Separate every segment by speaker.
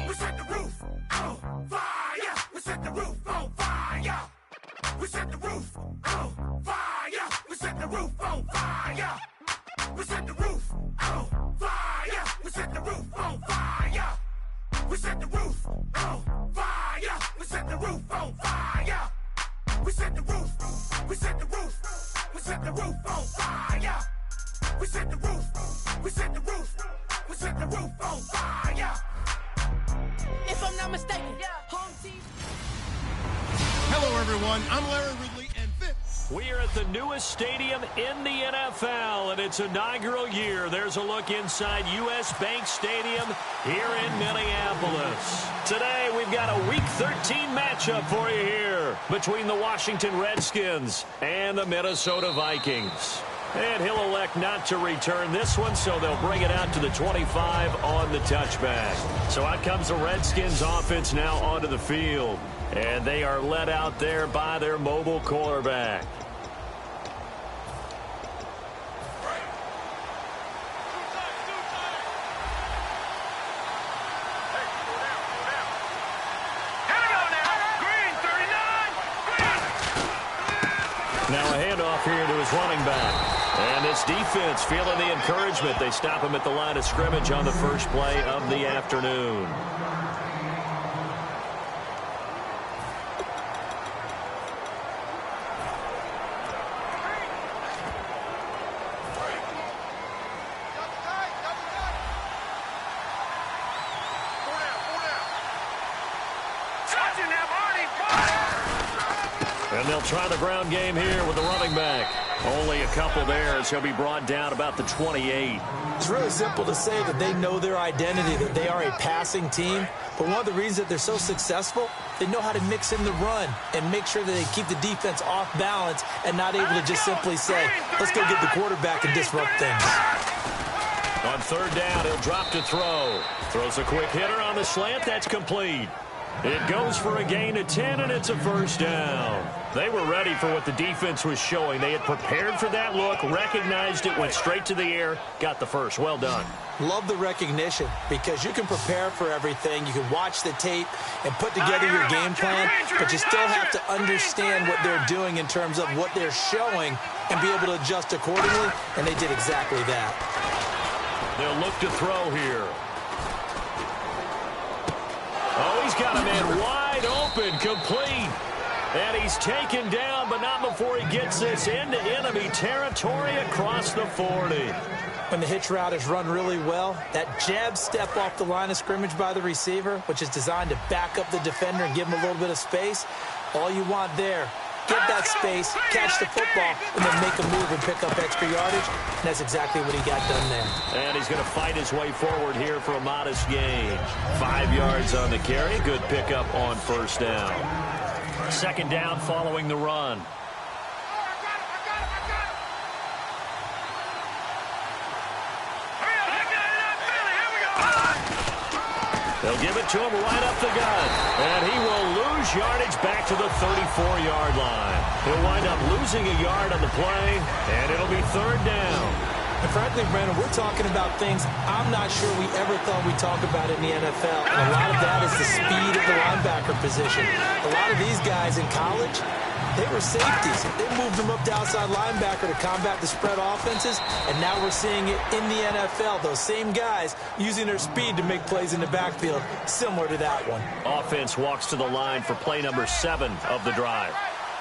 Speaker 1: We set the roof on fire. We set the roof on fire. We set the roof on fire. We set the roof on fire. We set the roof on fire. We set the roof on fire. We set the roof on fire. We set the roof on fire. We set the roof. We set the roof. We set the roof on fire. We set the roof. We set the roof. We set the roof on fire.
Speaker 2: If I'm not mistaken, home team.
Speaker 3: Hello, everyone. I'm Larry Ridley, and this.
Speaker 4: We are at the newest stadium in the NFL, and its inaugural year. There's a look inside U.S. Bank Stadium here in Minneapolis. Today, we've got a Week 13 matchup for you here between the Washington Redskins and the Minnesota Vikings. And he'll elect not to return this one, so they'll bring it out to the 25 on the touchback. So out comes the Redskins offense now onto the field. And they are led out there by their mobile quarterback. Now a handoff here to his running back. And this defense feeling the encouragement. They stop him at the line of scrimmage on the first play of the afternoon. And they'll try the ground game here with the running back. Only a couple there as he'll be brought down about the 28.
Speaker 5: It's really simple to say that they know their identity, that they are a passing team. But one of the reasons that they're so successful, they know how to mix in the run and make sure that they keep the defense off balance and not able to just simply say, let's go get the quarterback and disrupt things.
Speaker 4: On third down, he'll drop to throw. Throws a quick hitter on the slant. That's complete. It goes for a gain of 10, and it's a first down. They were ready for what the defense was showing. They had prepared for that look, recognized it, went straight to the air, got the first. Well done.
Speaker 5: Love the recognition because you can prepare for everything. You can watch the tape and put together your game plan, but you still have to understand what they're doing in terms of what they're showing and be able to adjust accordingly, and they did exactly that.
Speaker 4: They'll look to throw here. Oh, he's got a man wide open, complete. And he's taken down, but not before he gets this into enemy territory across the 40.
Speaker 5: When the hitch route is run really well, that jab step off the line of scrimmage by the receiver, which is designed to back up the defender and give him a little bit of space, all you want there, get that space, catch the football, and then make a move and pick up extra yardage. And that's exactly what he got done there.
Speaker 4: And he's going to fight his way forward here for a modest gain. 5 yards on the carry. Good pickup on first down. Second down following the run. They'll give it to him right up the gut. And he will lose yardage back to the 34-yard line. He'll wind up losing a yard on the play, and it'll be third down.
Speaker 5: And frankly, Brandon, we're talking about things I'm not sure we ever thought we'd talk about in the NFL. And a lot of that is the speed of the linebacker position. A lot of these guys in college, they were safeties. They moved them up to outside linebacker to combat the spread offenses, and now we're seeing it in the NFL. Those same guys using their speed to make plays in the backfield, similar to that one.
Speaker 4: Offense walks to the line for play number 7 of the drive.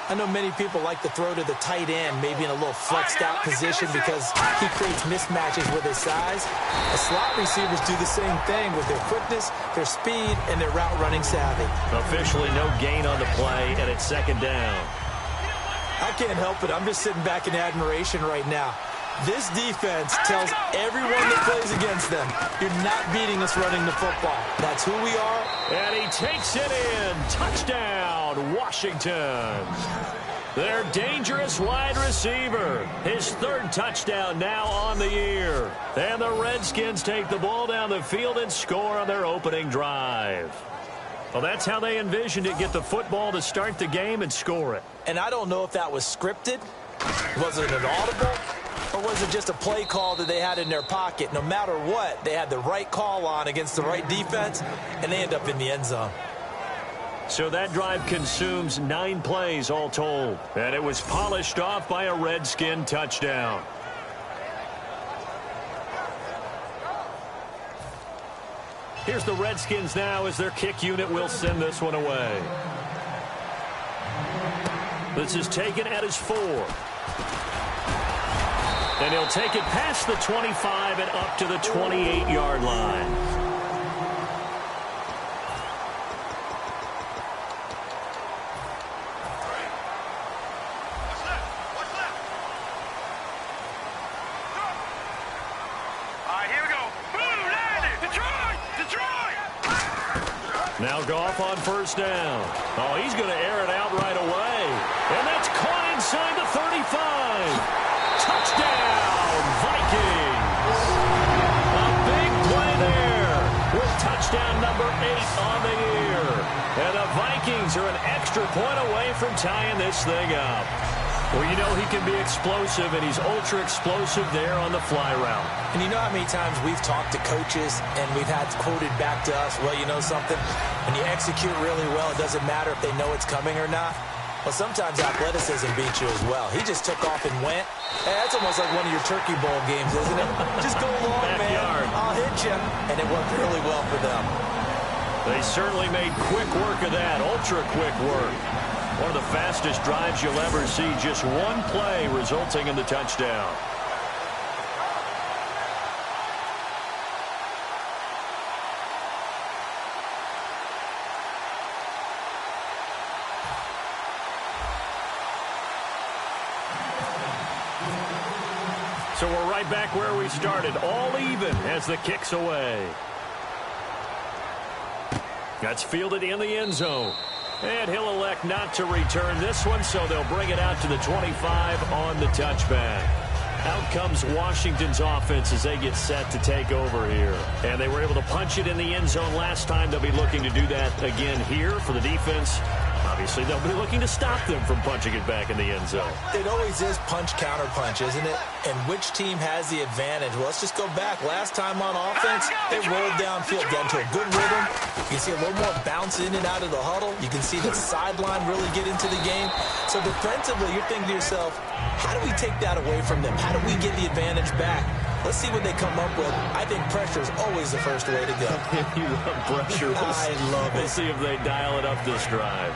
Speaker 5: I know many people like to throw to the tight end, maybe in a little flexed out position because he creates mismatches with his size. The slot receivers do the same thing with their quickness, their speed, and their route running savvy.
Speaker 4: Officially no gain on the play, and it's second down.
Speaker 5: I can't help it. I'm just sitting back in admiration right now. This defense tells everyone that plays against them, you're not beating us running the football. That's who we are.
Speaker 4: And he takes it in. Touchdown, Washington. Their dangerous wide receiver. His third touchdown now on the year. And the Redskins take the ball down the field and score on their opening drive. Well, that's how they envisioned it. Get the football to start the game and score it.
Speaker 5: And I don't know if that was scripted. Was it an audible? Or was it just a play call that they had in their pocket? No matter what, they had the right call on against the right defense, and they end up in the end zone.
Speaker 4: So that drive consumes 9 plays all told. And it was polished off by a Redskin touchdown. Here's the Redskins now as their kick unit will send this one away. This is taken at his 4. And he'll take it past the 25 and up to the 28-yard line. Now Goff on first down. Oh, he's going to air it out right away. And that's caught inside the 35. Touchdown, Vikings. A big play there with touchdown number 8 on the year. And the Vikings are an extra point away from tying this thing up. Well, you know he can be explosive, and he's ultra-explosive there on the fly route.
Speaker 5: And you know how many times we've talked to coaches, and we've had quoted back to us, well, you know something? When you execute really well, it doesn't matter if they know it's coming or not. Well, sometimes athleticism beats you as well. He just took off and went. Hey, that's almost like one of your Turkey Bowl games, isn't it? Just go along, man. I'll hit you. And it worked really well for them.
Speaker 4: They certainly made quick work of that, ultra-quick work. One of the fastest drives you'll ever see. Just one play resulting in the touchdown. So we're right back where we started, all even as the kick's away. That's fielded in the end zone. And he'll elect not to return this one, so they'll bring it out to the 25 on the touchback. Out comes Washington's offense as they get set to take over here. And they were able to punch it in the end zone last time. They'll be looking to do that again here for the defense. Obviously, they'll be looking to stop them from punching it back in the end zone.
Speaker 5: It always is punch-counter-punch, isn't it? And which team has the advantage? Well, let's just go back. Last time on offense, they rolled downfield, got into a good rhythm. You can see a little more bounce in and out of the huddle. You can see the sideline really get into the game. So defensively, you're thinking to yourself, how do we take that away from them? How do we get the advantage back? Let's see what they come up with. I think pressure is always the first way to go.
Speaker 4: You love pressure.
Speaker 5: I love it.
Speaker 4: We'll see if they dial it up this drive.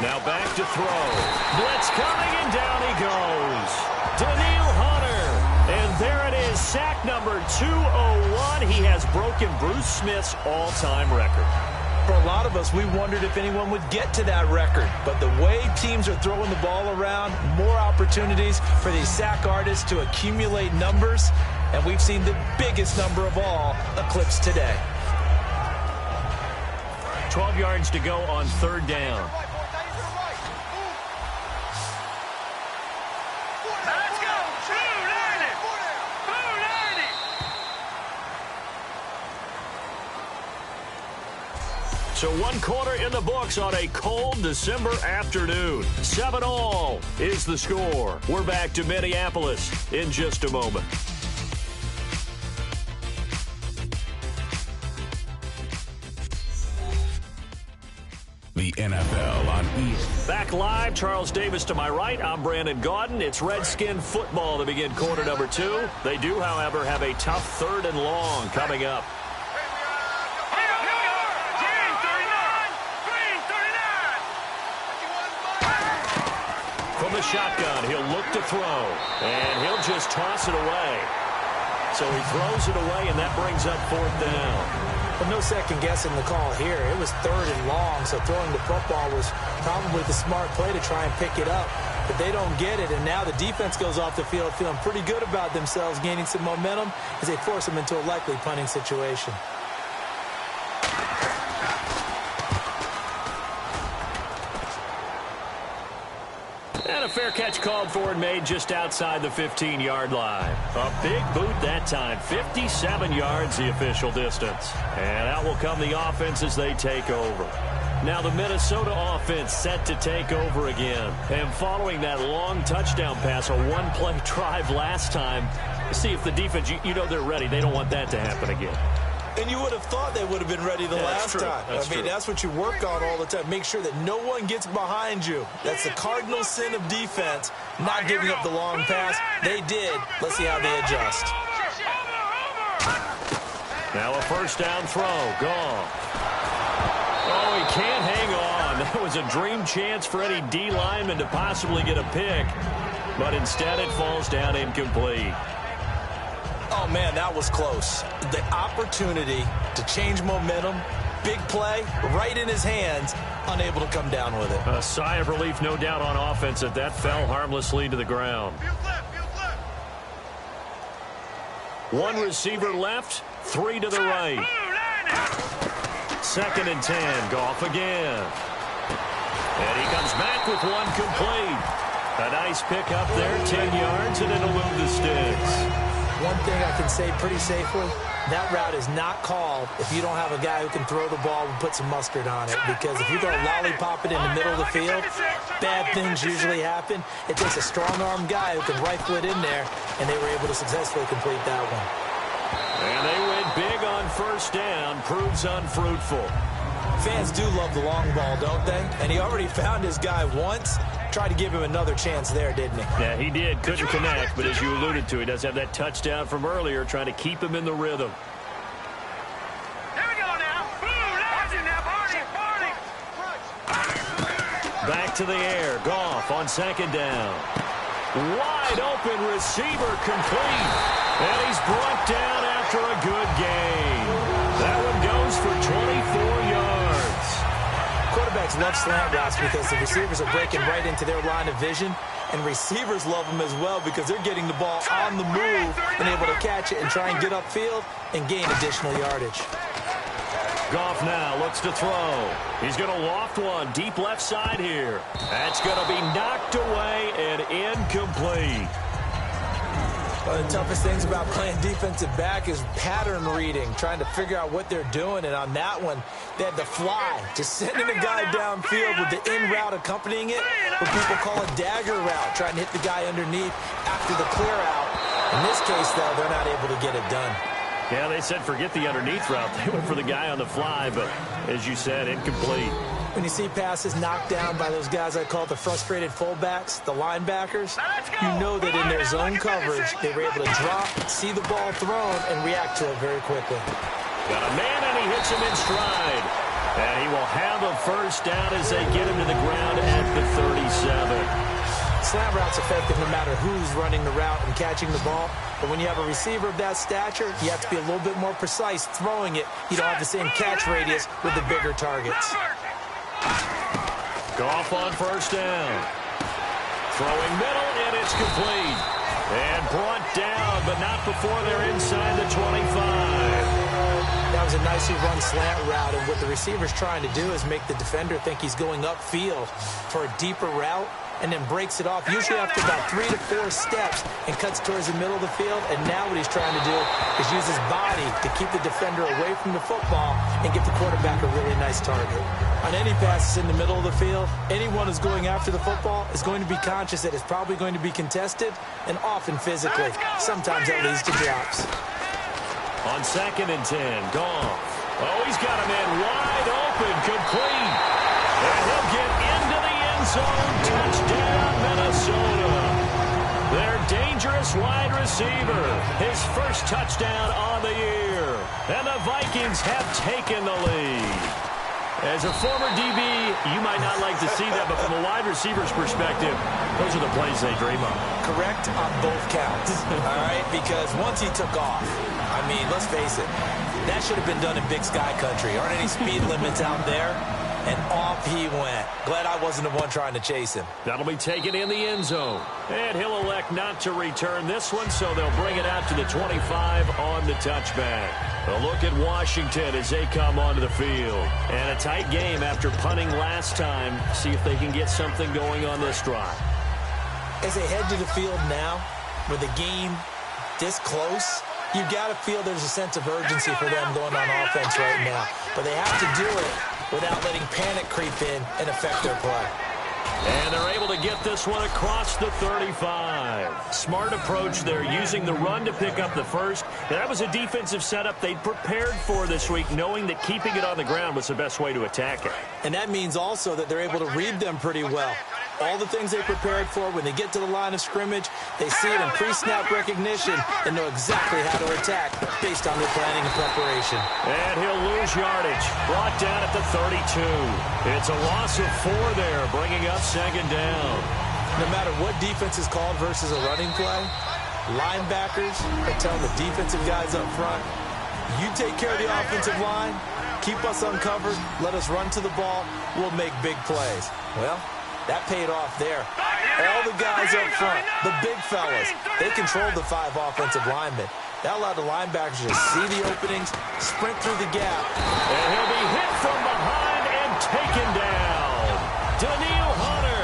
Speaker 4: Now back to throw. Blitz coming, and down he goes. Daniil Hunter. And there it is, sack number 201. He has broken Bruce Smith's all-time record.
Speaker 5: For a lot of us, we wondered if anyone would get to that record. But the way teams are throwing the ball around, more opportunities for these sack artists to accumulate numbers. And we've seen the biggest number of all eclipsed today.
Speaker 4: 12 yards to go on third down. So 1 quarter in the books on a cold December afternoon. 7-all is the score. We're back to Minneapolis in just a moment.
Speaker 1: The NFL on ESPN.
Speaker 4: Back live, Charles Davis to my right. I'm Brandon Gaudin. It's Redskin football to begin quarter number 2. They do, however, have a tough 3rd and long coming up. From the shotgun, he'll look to throw, and he'll just toss it away. So he throws it away, and that brings up 4th down.
Speaker 5: But no second guessing the call here. It was 3rd and long, so throwing the football was probably the smart play to try and pick it up. But they don't get it, and now the defense goes off the field feeling pretty good about themselves, gaining some momentum as they force them into a likely punting situation.
Speaker 4: And a fair catch called for and made just outside the 15-yard line. A big boot that time. 57 yards the official distance. And out will come the offense as they take over. Now the Minnesota offense set to take over again. And following that long touchdown pass, a one-play drive last time, see if the defense, you know they're ready. They don't want that to happen again.
Speaker 5: And you would have thought they would have been ready the last time. That's what you work on all the time. Make sure that no one gets behind you. That's the cardinal sin of defense, not giving up the long pass. They did. Let's see how they adjust.
Speaker 4: Now a first down throw. Gone. Oh, he can't hang on. That was a dream chance for any D lineman to possibly get a pick. But instead it falls down incomplete.
Speaker 5: Oh, man, that was close. The opportunity to change momentum, big play, right in his hands, unable to come down with it.
Speaker 4: A sigh of relief, no doubt, on offense that fell harmlessly to the ground. One receiver left, three to the right. 2nd and 10, Goff again. And he comes back with one complete. A nice pick up there, 10 yards, and it'll move the sticks.
Speaker 5: One thing I can say pretty safely, that route is not called if you don't have a guy who can throw the ball and put some mustard on it. Because if you're going to lollipop it in the middle of the field, bad things usually happen. It takes a strong-armed guy who can rifle it in there, and they were able to successfully complete that one.
Speaker 4: And they went big on first down, proves unfruitful.
Speaker 5: Fans do love the long ball, don't they? And he already found his guy once. Tried to give him another chance there, didn't he?
Speaker 4: Yeah, he did. Couldn't connect, but as you alluded to, he does have that touchdown from earlier, trying to keep him in the rhythm.
Speaker 1: Here we go now.
Speaker 4: Back to the air. Goff on 2nd down. Wide open receiver complete. And he's brought down after a good gain. That one goes for 24 yards.
Speaker 5: Quarterbacks love slant routes because the receivers are breaking right into their line of vision, and receivers love them as well because they're getting the ball on the move and able to catch it and try and get upfield and gain additional yardage.
Speaker 4: Goff now looks to throw. He's going to loft one deep left side here. That's going to be knocked away and incomplete.
Speaker 5: One of the toughest things about playing defensive back is pattern reading, trying to figure out what they're doing. And on that one, they had the fly, just sending a guy downfield with the in route accompanying it, what people call a dagger route, trying to hit the guy underneath after the clear out. In this case, though, they're not able to get it done.
Speaker 4: Yeah, they said forget the underneath route. They went for the guy on the fly, but as you said, incomplete.
Speaker 5: When you see passes knocked down by those guys I call the frustrated fullbacks, the linebackers, you know that in their zone coverage, they were able to drop, see the ball thrown, and react to it very quickly.
Speaker 4: Got a man, and he hits him in stride. And he will have a first down as they get him to the ground at the 37.
Speaker 5: Slant route's effective no matter who's running the route and catching the ball. But when you have a receiver of that stature, you have to be a little bit more precise throwing it. You don't have the same catch radius with the bigger targets.
Speaker 4: Goff on first down. Throwing middle, and it's complete. And brought down, but not before they're inside the 25.
Speaker 5: That was a nicely run slant route, and what the receiver's trying to do is make the defender think he's going upfield for a deeper route, and then breaks it off, usually after about 3 to 4 steps, and cuts towards the middle of the field. And now what he's trying to do is use his body to keep the defender away from the football and give the quarterback a really nice target. On any passes in the middle of the field, anyone who's going after the football is going to be conscious that it's probably going to be contested, and often physically. Sometimes that leads to drops.
Speaker 4: On 2nd and 10, Goff. Oh, he's got a man wide open, complete. And he'll get into the end zone. Touchdown, Minnesota. Their dangerous wide receiver. His first touchdown on the year. And the Vikings have taken the lead. As a former DB, you might not like to see that, but from a wide receiver's perspective, those are the plays they dream of.
Speaker 5: Correct on both counts, all right? Because once he took off, I mean, let's face it, that should have been done in Big Sky Country. Aren't any speed limits out there? And off he went. Glad I wasn't the one trying to chase him.
Speaker 4: That'll be taken in the end zone. And he'll elect not to return this one, so they'll bring it out to the 25 on the touchback. A look at Washington as they come onto the field. And a tight game after punting last time. See if they can get something going on this drive.
Speaker 5: As they head to the field now, with the game this close, you've got to feel there's a sense of urgency for them going on offense right now. But they have to do it without letting panic creep in and affect their play.
Speaker 4: And they're able to get this one across the 35. Smart approach there, using the run to pick up the first. That was a defensive setup they'd prepared for this week, knowing that keeping it on the ground was the best way to attack it.
Speaker 5: And that means also that they're able to read them pretty well. All the things they prepared for, when they get to the line of scrimmage, they see it in pre-snap recognition and know exactly how to attack based on their planning and preparation.
Speaker 4: And he'll lose yardage. Brought down at the 32. It's a loss of 4 there, bringing up second down.
Speaker 5: No matter what defense is called versus a running play, linebackers are telling the defensive guys up front, you take care of the offensive line, keep us uncovered, let us run to the ball, we'll make big plays. Well, that paid off there. All the guys up front, the big fellas, they controlled the 5 offensive linemen. That allowed the linebackers to see the openings, sprint through the gap.
Speaker 4: And he'll be hit from behind and taken down. Daniil Hunter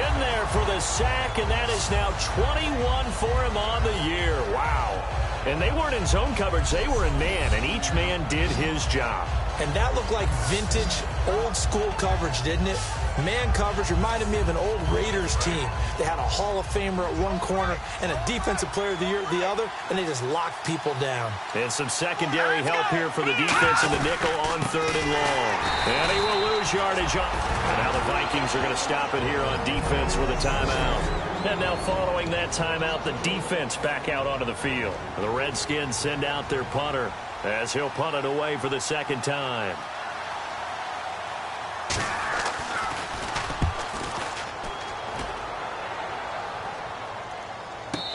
Speaker 4: in there for the sack, and that is now 21 for him on the year. Wow. And they weren't in zone coverage, they were in man, and each man did his job.
Speaker 5: And that looked like vintage, old-school coverage, didn't it? Man coverage reminded me of an old Raiders team. They had a Hall of Famer at one corner and a Defensive Player of the Year at the other, and they just locked people down.
Speaker 4: And some secondary help here for the defense in the nickel on 3rd and long. And he will lose yardage on. And now the Vikings are going to stop it here on defense with a timeout. And now following that timeout, the defense back out onto the field. The Redskins send out their punter as he'll punt it away for the second time.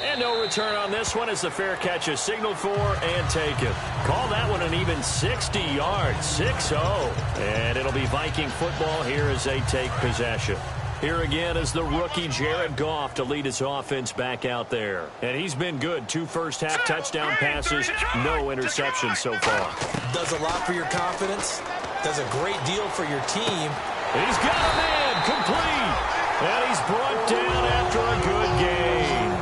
Speaker 4: And no return on this one as the fair catch is signaled for and taken. Call that one an even 60 yards, 6-0. And it'll be Viking football here as they take possession. Here again is the rookie Jared Goff to lead his offense back out there. And he's been good. 2 first-half touchdown passes, no interceptions so far.
Speaker 5: Does a lot for your confidence. Does a great deal for your team.
Speaker 4: He's got a man complete. And he's brought down after a good gain.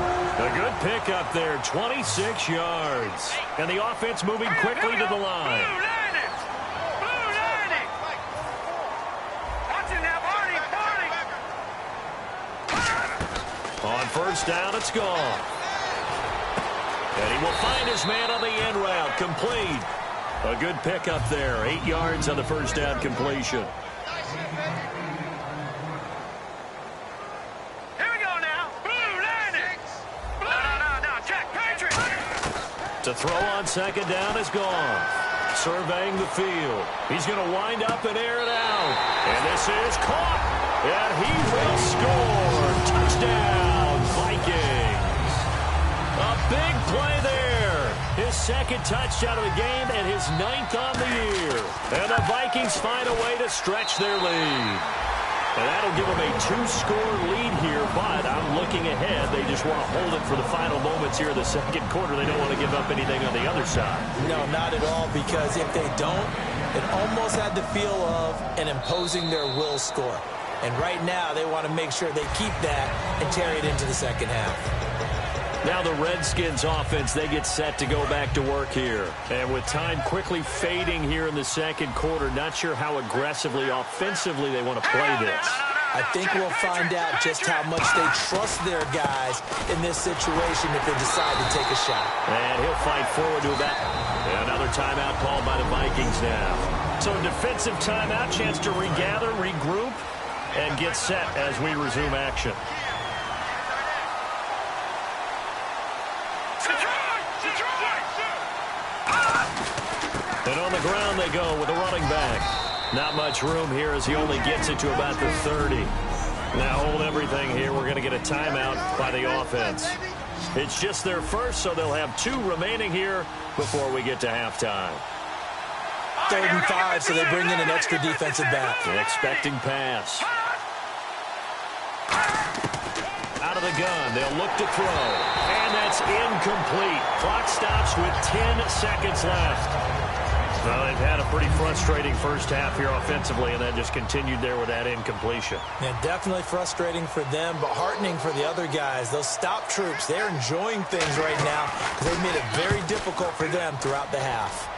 Speaker 4: A good pickup there, 26 yards. And the offense moving quickly to the line. On first down, it's gone. And he will find his man on the end route, complete. A good pickup there, 8 yards on the first down completion. To throw on second down is gone. Surveying the field. He's going to wind up and air it out. And this is caught. And he will score. Touchdown, Vikings. A big play there. His second touchdown of the game and his 9th on the year. And the Vikings find a way to stretch their lead. And that'll give them a 2-score lead here, but I'm looking ahead. They just want to hold it for the final moments here in the second quarter. They don't want to give up anything on the other side.
Speaker 5: No, not at all, because if they don't, it almost had the feel of an imposing their will score. And right now, they want to make sure they keep that and carry it into the second half.
Speaker 4: Now the Redskins offense, they get set to go back to work here. And with time quickly fading here in the second quarter, not sure how aggressively, offensively they want to play this.
Speaker 5: I think we'll find out just how much they trust their guys in this situation if they decide to take a shot.
Speaker 4: And he'll fight forward to about another timeout called by the Vikings now. So a defensive timeout, chance to regather, regroup, and get set as we resume action. And on the ground they go with a running back. Not much room here as he only gets it to about the 30. Now hold everything here. We're going to get a timeout by the offense. It's just their first, so they'll have 2 remaining here before we get to halftime.
Speaker 5: 3rd and 5, so they bring in an extra defensive back.
Speaker 4: An expecting pass. Out of the gun. They'll look to throw. And that It's incomplete. Clock stops with 10 seconds left. Well, they've had a pretty frustrating first half here offensively, and then just continued there with that incompletion.
Speaker 5: Yeah, definitely frustrating for them, but heartening for the other guys. Those stop troops, they're enjoying things right now because they've made it very difficult for them throughout the half.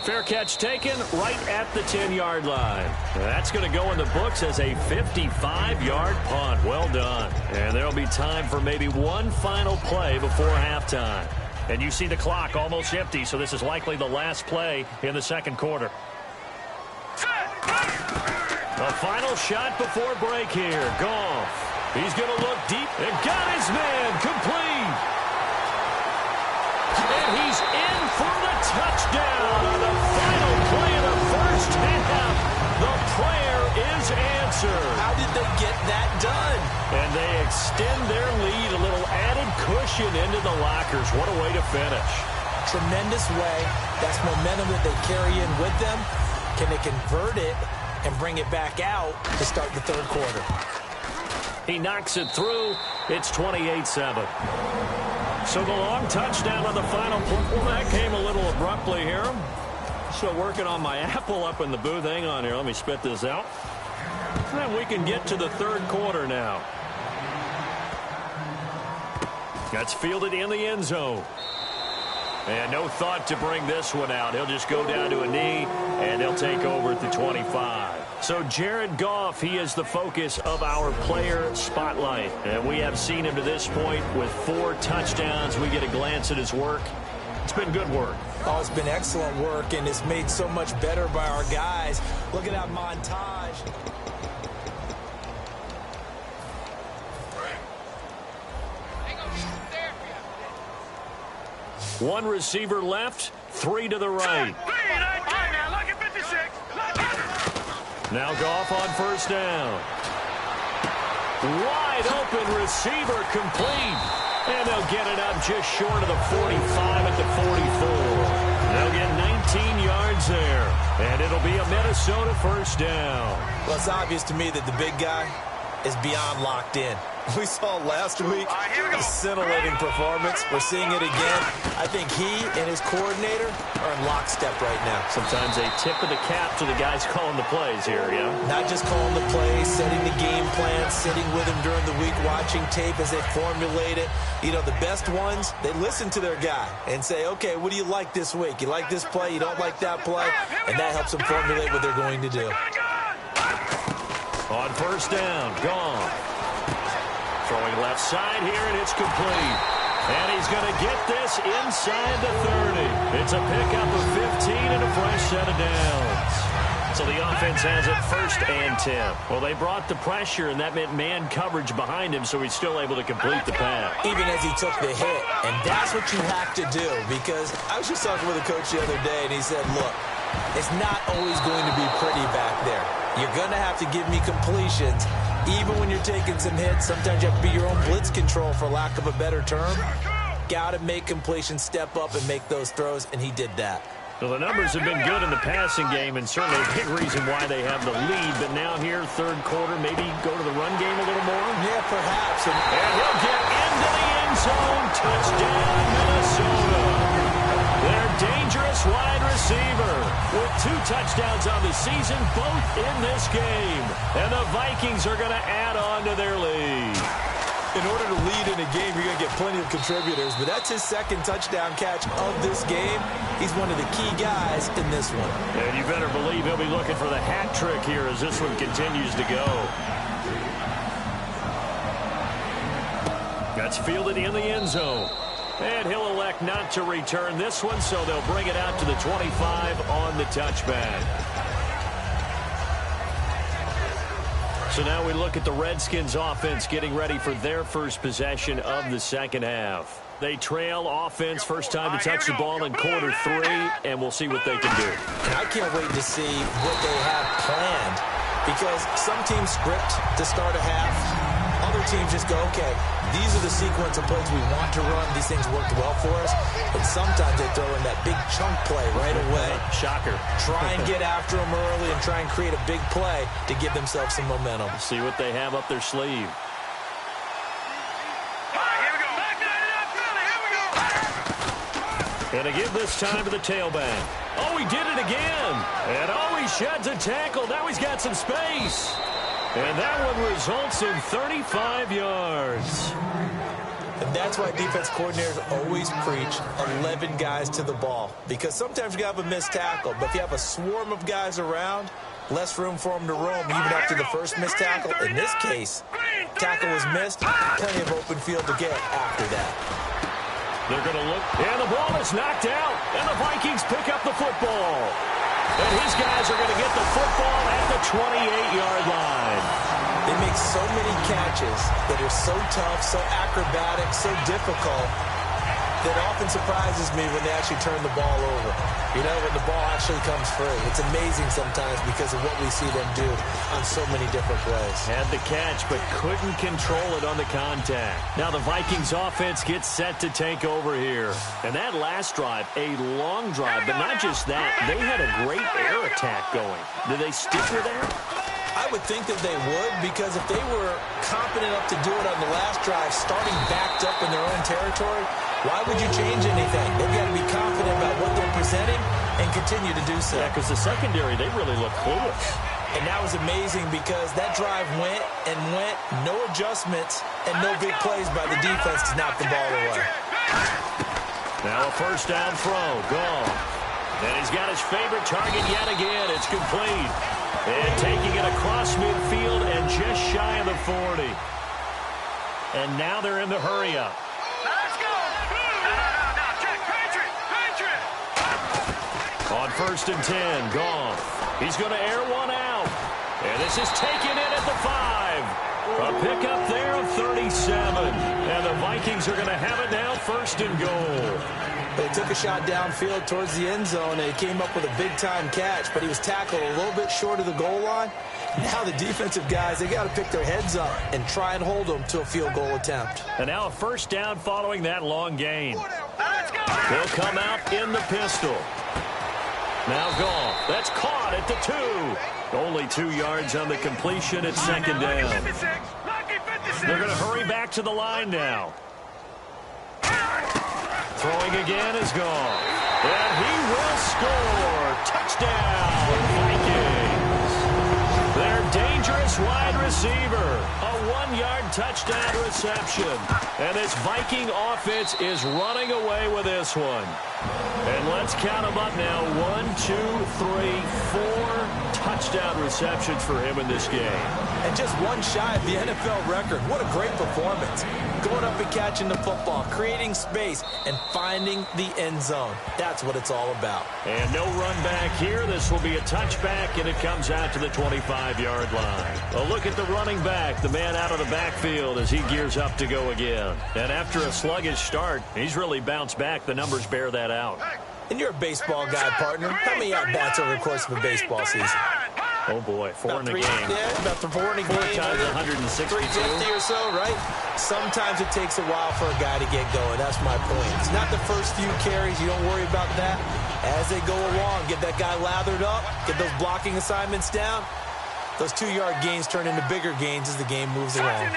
Speaker 4: Fair catch taken right at the 10-yard line. That's going to go in the books as a 55-yard punt. Well done. And there'll be time for maybe one final play before halftime. And you see the clock almost empty, so this is likely the last play in the second quarter. A final shot before break here. Goff. He's going to look deep and got his man complete. And he's in for the touchdown on the final play of the first half. The prayer is answered.
Speaker 5: How did they get that done?
Speaker 4: And they extend their lead, a little added cushion into the lockers. What a way to finish.
Speaker 5: Tremendous way. That's momentum that they carry in with them. Can they convert it and bring it back out to start the third quarter?
Speaker 4: He knocks it through. It's 28-7. So the long touchdown on the final play. Well, that came a little abruptly here. Still working on my apple up in the booth. Hang on here. Let me spit this out. And we can get to the third quarter now. That's fielded in the end zone. And no thought to bring this one out. He'll just go down to a knee, and he'll take over at the 25. So Jared Goff, he is the focus of our player spotlight. And we have seen him to this point with 4 touchdowns. We get a glance at his work. It's been good work.
Speaker 5: Oh, it's been excellent work, and it's made so much better by our guys. Look at that montage.
Speaker 4: One receiver left, 3 to the right. Now Goff on first down. Wide open receiver complete. And they'll get it up just short of the 45 at the 44. They'll get 19 yards there. And it'll be a Minnesota first down.
Speaker 5: Well, it's obvious to me that the big guy is beyond locked in. We saw last week a scintillating performance. We're seeing it again. I think he and his coordinator are in lockstep right now.
Speaker 4: Sometimes a tip of the cap to the guys calling the plays here, yeah?
Speaker 5: Not just calling the plays, setting the game plan, sitting with him during the week, watching tape as they formulate it. You know, the best ones, they listen to their guy and say, okay, what do you like this week? You like this play? You don't like that play? And that helps them formulate what they're going to do.
Speaker 4: On first down, gone. Throwing left side here, and it's complete. And he's going to get this inside the 30. It's a pickup of 15 and a fresh set of downs. So the offense has it first and 10. Well, they brought the pressure, and that meant man coverage behind him, so he's still able to complete the pass.
Speaker 5: Even as he took the hit. And that's what you have to do, because I was just talking with a coach the other day, and he said, look, it's not always going to be pretty back there. You're going to have to give me completions. Even when you're taking some hits, sometimes you have to be your own blitz control, for lack of a better term. Got to make completions, step up, and make those throws, and he did that.
Speaker 4: Well, the numbers have been good in the passing game, and certainly a big reason why they have the lead. But now here, third quarter, maybe go to the run game a little more?
Speaker 5: Yeah, perhaps.
Speaker 4: And he'll get into the end zone. Touchdown, Minnesota. Their dangerous wide receiver with 2 touchdowns on the season, both in this game. And the Vikings are going to add on to their lead.
Speaker 5: In order to lead in a game, you're going to get plenty of contributors, but that's his second touchdown catch of this game. He's one of the key guys in this one.
Speaker 4: And you better believe he'll be looking for the hat trick here as this one continues to go. That's fielded in the end zone. And he'll elect not to return this one, so they'll bring it out to the 25 on the touchback. So now we look at the Redskins offense getting ready for their first possession of the second half. They trail offense, first time to touch the ball in quarter 3, and we'll see what they can do.
Speaker 5: And I can't wait to see what they have planned, because some teams script to start a half. Other teams just go, okay, these are the sequence of plays we want to run. These things worked well for us. And sometimes they throw in that big chunk play right away.
Speaker 4: Shocker.
Speaker 5: Try and get after them early and try and create a big play to give themselves some momentum.
Speaker 4: See what they have up their sleeve. And to give this time to the tailback. Oh, he did it again. And oh, he sheds a tackle. Now he's got some space. And that one results in 35 yards.
Speaker 5: And that's why defense coordinators always preach 11 guys to the ball. Because sometimes you have a missed tackle, but if you have a swarm of guys around, less room for them to roam even after the first missed tackle. In this case, tackle was missed, plenty of open field to get after that.
Speaker 4: They're going to look, and the ball is knocked out, and the Vikings pick up the football. And his guys are going to get the football at the 28-yard line.
Speaker 5: They make so many catches that are so tough, so acrobatic, so difficult, that often surprises me when they actually turn the ball over. You know, when the ball actually comes free. It's amazing sometimes because of what we see them do on so many different plays.
Speaker 4: Had the catch, but couldn't control it on the contact. Now the Vikings offense gets set to take over here. And that last drive, a long drive, but not just that. They had a great air attack going. Did they stick with that?
Speaker 5: I would think that they would, because if they were confident enough to do it on the last drive, starting backed up in their own territory, why would you change anything? They've got to be confident about what they're presenting and continue to do so.
Speaker 4: Yeah, because the secondary, they really look clueless.
Speaker 5: And that was amazing because that drive went and went, no adjustments, and no big plays by the defense to knock the ball away.
Speaker 4: Now a first down throw, gone. And he's got his favorite target yet again. It's complete. And taking it across midfield and just shy of the 40. And now they're in the hurry-up.
Speaker 1: Let's go! No, check, Patriot!
Speaker 4: On first and 10, gone. He's going to air one out. And this is taken in at the 5. A pickup there of 37. And the Vikings are going to have it now, first and goal.
Speaker 5: They took a shot downfield towards the end zone, and he came up with a big-time catch, but he was tackled a little bit short of the goal line. Now the defensive guys, they got to pick their heads up and try and hold them to a field goal attempt.
Speaker 4: And now a first down following that long gain. He'll come out in the pistol. Now gone. That's caught at the 2. Only 2 yards on the completion at second down. They're going to hurry back to the line now. Throwing again is gone. And he will score. Touchdown, Vikings. Their dangerous wide receiver. A 1-yard touchdown reception. And this Viking offense is running away with this one. And let's count them up now. 1, 2, 3, 4 touchdown receptions for him in this game.
Speaker 5: And just one shy of the NFL record. What a great performance. Going up and catching the football, creating space, and finding the end zone. That's what it's all about.
Speaker 4: And no run back here. This will be a touchback, and it comes out to the 25-yard line. A look at the running back, the man out of the backfield as he gears up to go again. And after a sluggish start, he's really bounced back. The numbers bear that out.
Speaker 5: And you're a baseball guy, partner. How many at-bats over the course of a baseball season?
Speaker 4: Oh, boy, 4 in a game.
Speaker 5: Yeah, about 4 in a game.
Speaker 4: 4 times 162.
Speaker 5: 350 or so, right? Sometimes it takes a while for a guy to get going. That's my point. It's not the first few carries. You don't worry about that. As they go along, get that guy lathered up, get those blocking assignments down. Those 2-yard gains turn into bigger gains as the game moves along.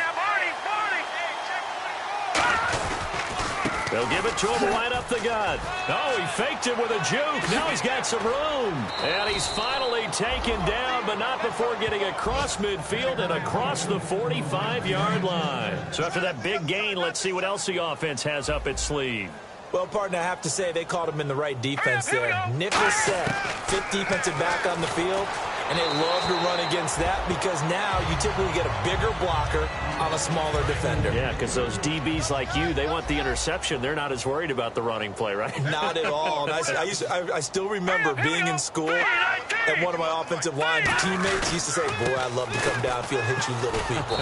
Speaker 4: They'll give it to him right up the gut. Oh, he faked it with a juke. Now he's got some room. And he's finally taken down, but not before getting across midfield and across the 45-yard line. So after that big gain, let's see what else the offense has up its sleeve.
Speaker 5: Well, partner, I have to say they called him in the right defense there. Nickel set, fifth defensive back on the field, and they love to run against that because now you typically get a bigger blocker on a smaller defender.
Speaker 4: Yeah, because those DBs like you, they want the interception. They're not as worried about the running play, right?
Speaker 5: Not at all. And I still remember being in school, and one of my offensive line teammates used to say, boy, I'd love to come downfield, hit you little people.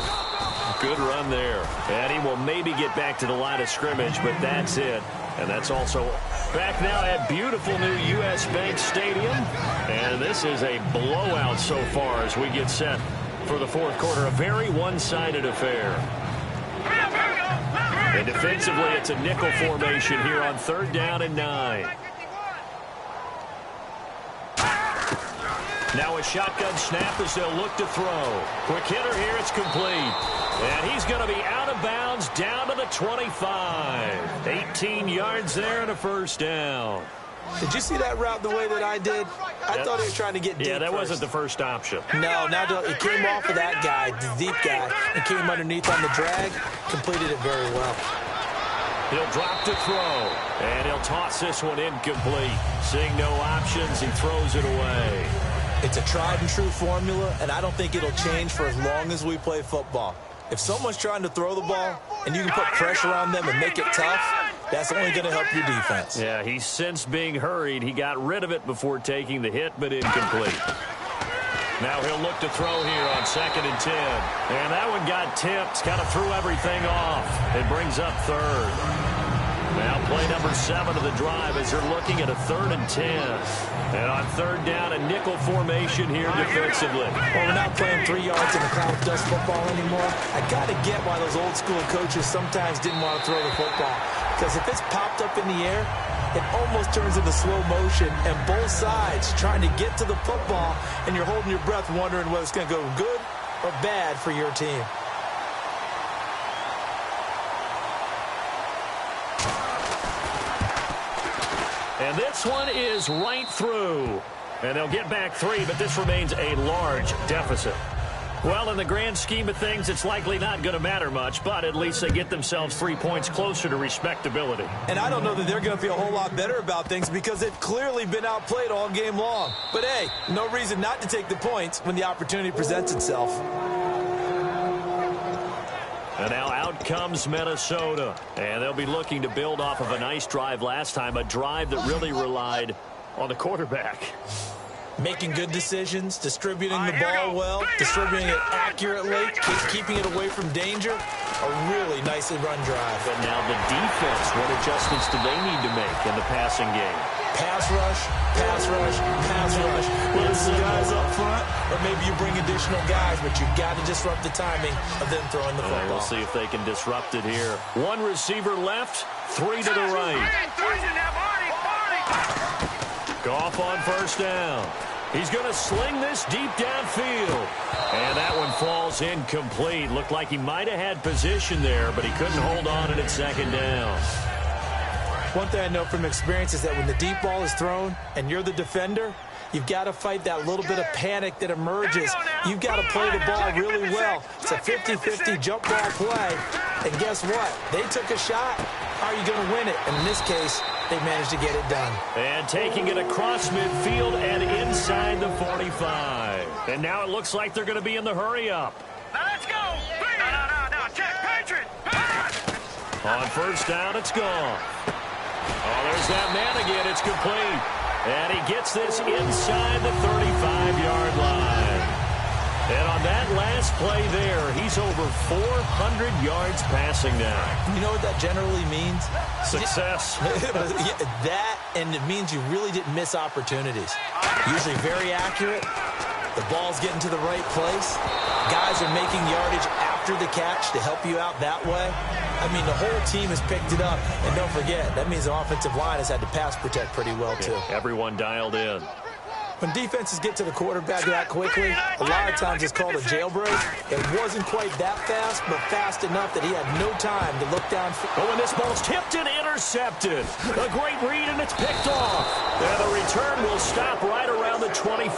Speaker 4: Good run there. And he will maybe get back to the line of scrimmage, but that's it. And that's also back now at beautiful new U.S. Bank Stadium. And this is a blowout so far as we get set for the fourth quarter. A very one-sided affair. And defensively, it's a nickel formation here on 3rd down and 9. Now a shotgun snap as they'll look to throw. Quick hitter here, it's complete. And he's going to be out of bounds down to the 25. 18 19 yards there and a first down.
Speaker 5: Did you see that route the way that I did? I thought he was trying to get deep.
Speaker 4: Yeah, that
Speaker 5: first.
Speaker 4: wasn't the first option.
Speaker 5: No, it came off of that guy, the deep guy, and came underneath on the drag. Completed it very well.
Speaker 4: He'll drop to throw, and he'll toss this one incomplete. Seeing no options, he throws it away.
Speaker 5: It's a tried-and-true formula, and I don't think it'll change for as long as we play football. If someone's trying to throw the ball, and you can put pressure on them and make it tough, that's only going to help your defense.
Speaker 4: Yeah, he's since being hurried. He got rid of it before taking the hit, but incomplete. Now he'll look to throw here on 2nd and 10. And that one got tipped, kind of threw everything off. It brings up 3rd. Now play number 7 of the drive as they're looking at a 3rd and 10. And on 3rd down, a nickel formation here defensively.
Speaker 5: Well, we're not playing 3 yards in a cloud of dust football anymore. I got to get why those old school coaches sometimes didn't want to throw the football. Because if it's popped up in the air, it almost turns into slow motion, and both sides trying to get to the football, and you're holding your breath wondering whether it's going to go good or bad for your team.
Speaker 4: And this one is right through. And they'll get back 3, but this remains a large deficit. Well, in the grand scheme of things, it's likely not going to matter much, but at least they get themselves 3 points closer to respectability.
Speaker 5: And I don't know that they're going to feel a whole lot better about things because they've clearly been outplayed all game long. But, hey, no reason not to take the points when the opportunity presents itself.
Speaker 4: And now out comes Minnesota. And they'll be looking to build off of a nice drive last time, a drive that really relied on the quarterback.
Speaker 5: Making good decisions, distributing the ball well, distributing it accurately, keeping it away from danger. A really nicely run drive.
Speaker 4: But now the defense, what adjustments do they need to make in the passing game?
Speaker 5: Pass rush, pass rush, pass rush. Whether it's the guys up front or maybe you bring additional guys, but you've got to disrupt the timing of them throwing the football.
Speaker 4: We'll see if they can disrupt it here. 1 receiver left, 3 to the right. Goff on 1st down. He's going to sling this deep downfield. And that one falls incomplete. Looked like he might have had position there, but he couldn't hold on at 2nd down.
Speaker 5: One thing I know from experience is that when the deep ball is thrown and you're the defender, you've got to fight that little bit of panic that emerges. You've got to play the ball really well. It's a 50-50 jump ball play. And guess what? They took a shot. How are you going to win it? And in this case, they managed to get it done.
Speaker 4: And taking it across midfield and inside the 45. And now it looks like they're going to be in the hurry-up.
Speaker 1: Now let's go. No. Check. Patriot.
Speaker 4: On 1st down, it's gone. Oh, there's that man again. It's complete. And he gets this inside the 35-yard line. And on that last play there, he's over 400 yards passing now.
Speaker 5: You know what that generally means?
Speaker 4: Success.
Speaker 5: That, and it means you really didn't miss opportunities. Usually very accurate. The ball's getting to the right place. Guys are making yardage after the catch to help you out that way. I mean, the whole team has picked it up. And don't forget, that means the offensive line has had to pass protect pretty well, too.
Speaker 4: Everyone dialed in.
Speaker 5: When defenses get to the quarterback that quickly, a lot of times it's called a jailbreak. It wasn't quite that fast, but fast enough that he had no time to look down.
Speaker 4: Oh, and this ball's tipped and intercepted. A great read, and it's picked off. And the return will stop right around the 25.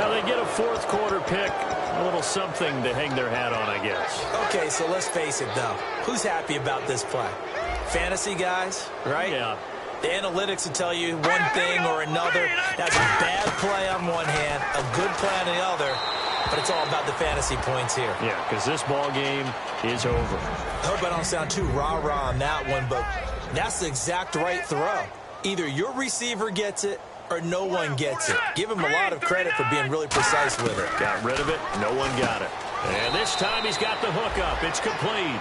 Speaker 4: Now they get a 4th quarter pick. A little something to hang their hat on, I guess.
Speaker 5: Okay, so let's face it, though. Who's happy about this play? Fantasy guys, right?
Speaker 4: Yeah.
Speaker 5: The analytics will tell you one thing or another. That's a bad play on one hand, a good play on the other, but it's all about the fantasy points here.
Speaker 4: Yeah, because this ball game is over.
Speaker 5: I hope I don't sound too rah-rah on that one, but that's the exact right throw. Either your receiver gets it or no one gets it. Give him a lot of credit for being really precise with it.
Speaker 4: Got rid of it. No one got it. And this time he's got the hook up. It's complete.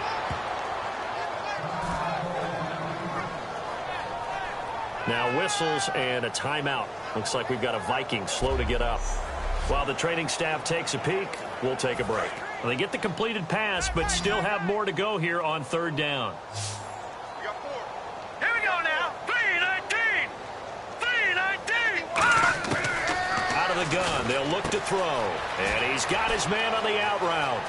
Speaker 4: Now whistles and a timeout. Looks like we've got a Viking slow to get up. While the training staff takes a peek, we'll take a break. Well, they get the completed pass, but still have more to go here on 3rd down.
Speaker 1: We got 4. Here we go now. 3-19. 3-19.
Speaker 4: Out of the gun, they'll look to throw. And he's got his man on the out route.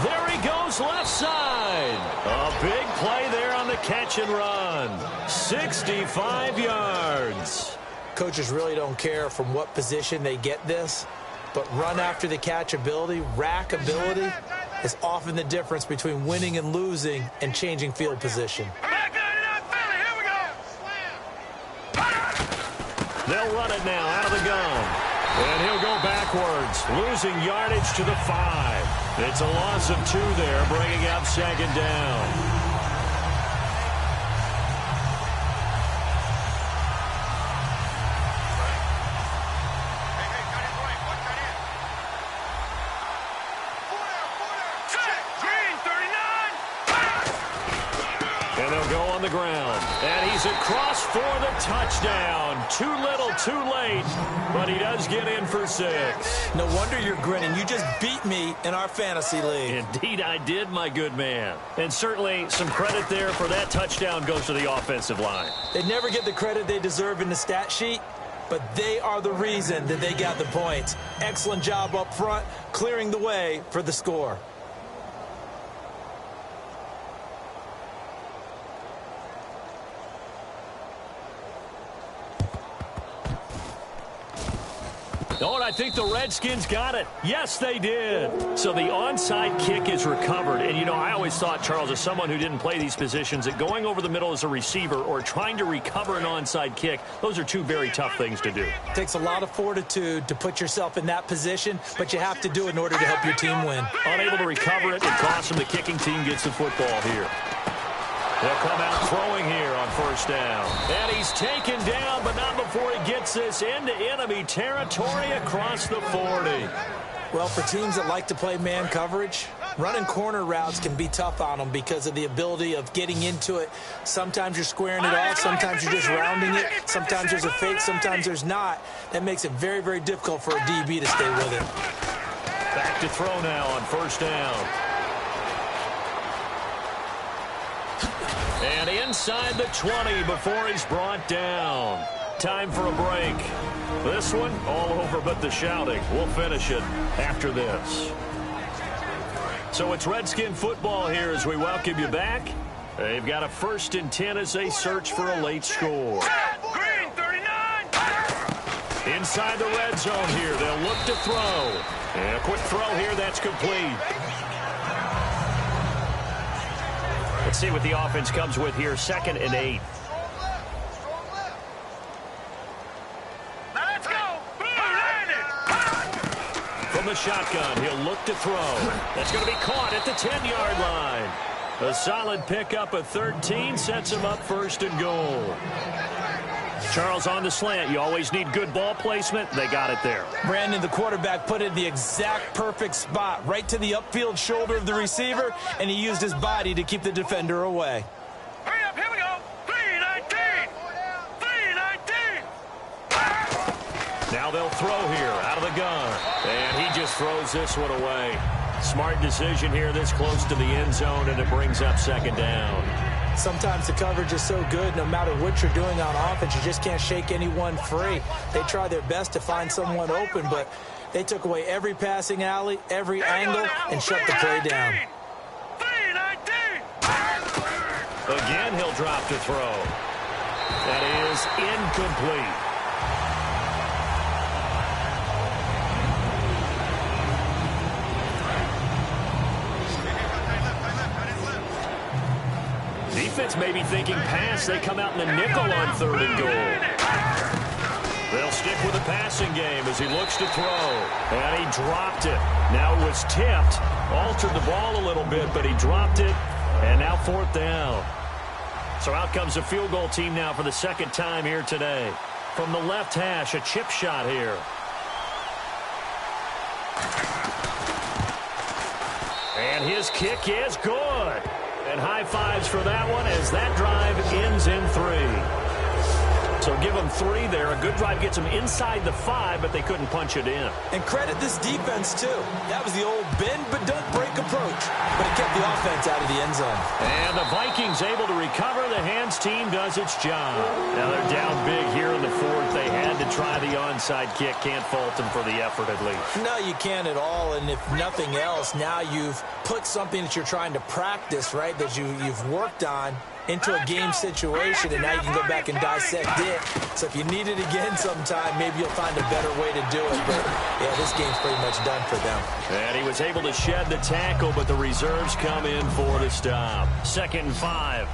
Speaker 4: There he goes left side. A big play there on the catch and run. 65 yards.
Speaker 5: Coaches really don't care from what position they get this, but run after the catch ability, rack ability, is often the difference between winning and losing and changing field position.
Speaker 4: They'll run it now out of the gun. And he'll go backwards, losing yardage to the 5. It's a loss of 2 there, bringing up second down. And they'll go on the ground. And he's across for the touchdown. Too little, too late. But he does get in for 6.
Speaker 5: No wonder you're grinning. You just beat me in our fantasy league.
Speaker 4: Indeed I did, my good man. And certainly some credit there for that touchdown goes to the offensive line.
Speaker 5: They never get the credit they deserve in the stat sheet, but they are the reason that they got the points. Excellent job up front, clearing the way for the score.
Speaker 4: Oh, and I think the Redskins got it. Yes, they did. So the onside kick is recovered. And, you know, I always thought, Charles, as someone who didn't play these positions, that going over the middle as a receiver or trying to recover an onside kick, those are two very tough things to do.
Speaker 5: It takes a lot of fortitude to put yourself in that position, but you have to do it in order to help your team win.
Speaker 4: Unable to recover it, it costs them. The kicking team gets the football here. They'll come out throwing here on first down. And he's taken down, but not before he gets this into enemy territory across the 40.
Speaker 5: Well, for teams that like to play man coverage, running corner routes can be tough on them because of the ability of getting into it. Sometimes you're squaring it off. Sometimes you're just rounding it. Sometimes there's a fake. Sometimes there's not. That makes it very, very difficult for a DB to stay with it.
Speaker 4: Back to throw now on first down. And inside the 20 before he's brought down. Time for a break. This one, all over but the shouting. We'll finish it after this. So it's Redskin football here as we welcome you back. They've got a 1st and 10 as they search for a late score.
Speaker 1: Green 39.
Speaker 4: Inside the red zone here, they'll look to throw. And a quick throw here, that's complete. Let's see what the offense comes with here. 2nd and 8.
Speaker 1: Now let's go.
Speaker 4: From the shotgun, he'll look to throw. That's going to be caught at the 10-yard line. A solid pickup of 13 sets him up 1st and goal. Charles, on the slant, you always need good ball placement. They got it there.
Speaker 5: Brandon, the quarterback, put it in the exact perfect spot, right to the upfield shoulder of the receiver, and he used his body to keep the defender away.
Speaker 1: Hurry up, here we go. 319. 319.
Speaker 4: Now they'll throw here out of the gun. And he just throws this one away. Smart decision here this close to the end zone, and it brings up 2nd down.
Speaker 5: Sometimes the coverage is so good, no matter what you're doing on offense, you just can't shake anyone free. They try their best to find someone open, but they took away every passing alley, every angle, and shut the play down.
Speaker 1: 319.
Speaker 4: Again, he'll drop to throw. That is incomplete. Defense may be thinking pass. They come out in the nickel on 3rd and goal. They'll stick with the passing game as he looks to throw. And he dropped it. Now it was tipped. Altered the ball a little bit, but he dropped it. And now 4th down. So out comes the field goal team now for the 2nd time here today. From the left hash, a chip shot here. And his kick is good. And high fives for that one as that drive ends in 3. So give them 3 there. A good drive gets them inside the 5, but they couldn't punch it in.
Speaker 5: And credit this defense, too. That was the old bend but don't break approach, but it kept the offense out of the end zone.
Speaker 4: And the Vikings able to recover. The hands team does its job. Now they're down big here in the 4th. They had to try the onside kick. Can't fault them for the effort at least.
Speaker 5: No, you can't at all. And if nothing else, now you've put something that you're trying to practice, right, that you've worked on into a game situation, and now you can go back and dissect it. So if you need it again sometime, maybe you'll find a better way to do it. But, yeah, this game's pretty much done for them.
Speaker 4: And he was able to shed the tackle, but the reserves come in for the stop. 2nd and 5.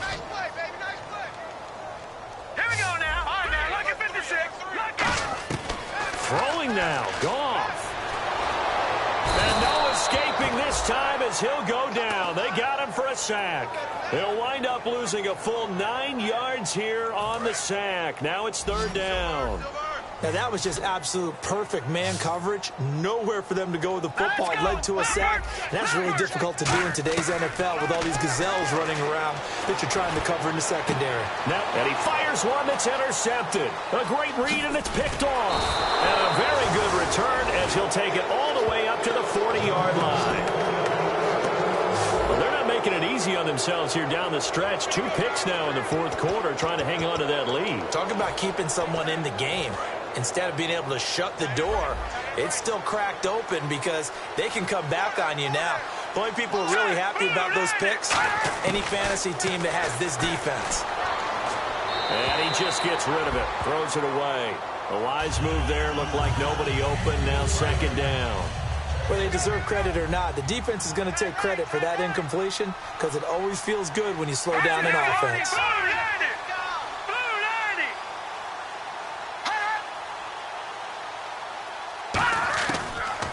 Speaker 1: Nice play, baby, nice play. Here we go now. All right, now, look at 56. Look at
Speaker 4: Throwing now. Goff. And no escaping this time as he'll go down. They got him for a sack. He'll wind up losing a full 9 yards here on the sack. Now it's 3rd down.
Speaker 5: Now, that was just absolute perfect man coverage. Nowhere for them to go with the football. It led to a sack. And that's really difficult to do in today's NFL with all these gazelles running around that you're trying to cover in the secondary.
Speaker 4: Now, and he fires one that's intercepted. A great read, and it's picked off. And a very good return as he'll take it all the way up to the 40-yard line. Well, they're not making it easy on themselves here down the stretch. 2 picks now in the 4th quarter trying to hang on to that lead.
Speaker 5: Talk about keeping someone in the game. Instead of being able to shut the door, it's still cracked open because they can come back on you now. The only people who are really happy about those picks, any fantasy team that has this defense.
Speaker 4: And he just gets rid of it, throws it away. A wise move there, looked like nobody open, now 2nd down.
Speaker 5: Whether they deserve credit or not, the defense is going to take credit for that incompletion because it always feels good when you slow down an offense.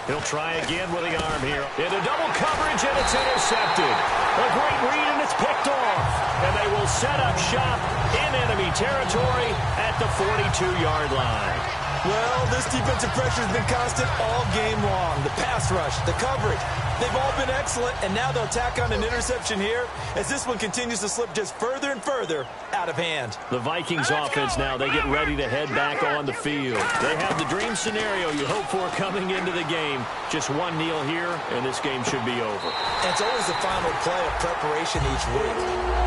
Speaker 4: He'll try again with the arm here. Into double coverage, and it's intercepted. A great read, and it's picked off. And they will set up shop in enemy territory at the 42-yard line.
Speaker 5: Well, this defensive pressure has been constant all game long. The pass rush, the coverage, they've all been excellent, and now they'll tack on an interception here as this one continues to slip just further and further out of hand.
Speaker 4: The Vikings offense now, they get ready to head back on the field. They have the dream scenario you hope for coming into the game. Just one kneel here, and this game should be over.
Speaker 5: And it's always the final play of preparation each week.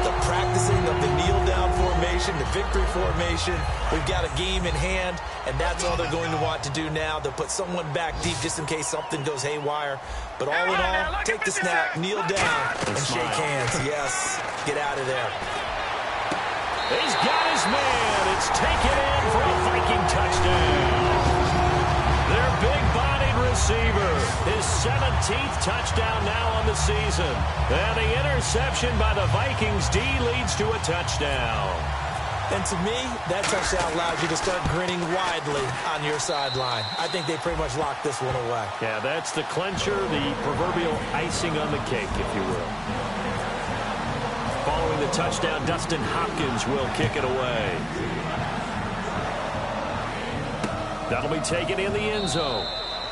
Speaker 5: The practicing of the kneel-down formation, the victory formation. We've got a game in hand, and that's all they're going to want to do now. They'll put someone back deep just in case something goes haywire. But all in all, take the snap, kneel down, and shake hands. Yes, get out of there.
Speaker 4: He's got his man. It's taken in for a Viking touchdown. Their big-bodied receiver, his 17th touchdown now on the season. And the interception by the Vikings D leads to a touchdown.
Speaker 5: And to me, that touchdown allows you to start grinning widely on your sideline. I think they pretty much locked this one away.
Speaker 4: Yeah, that's the clincher, the proverbial icing on the cake, if you will. Following the touchdown, Dustin Hopkins will kick it away. That'll be taken in the end zone.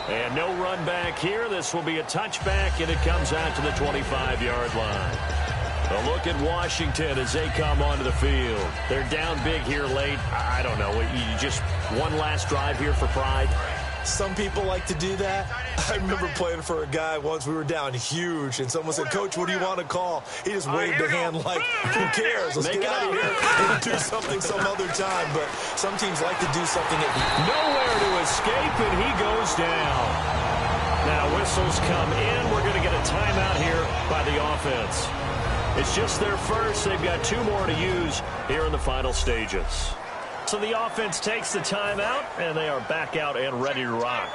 Speaker 4: And no run back here. This will be a touchback, and it comes out to the 25-yard line. A look at Washington as they come onto the field. They're down big here late. I don't know. You just one last drive here for pride?
Speaker 5: Some people like to do that. I remember playing for a guy once. We were down huge, and someone said, "Coach, what do you want to call?" He just waved a hand like, "Who cares? Let's get out of here and do something some other time." But some teams like to do something at the end.
Speaker 4: Nowhere to escape, and he goes down. Now whistles come in. We're going to get a timeout here by the offense. It's just their first. They've got 2 more to use here in the final stages. So the offense takes the timeout, and they are back out and ready to rock.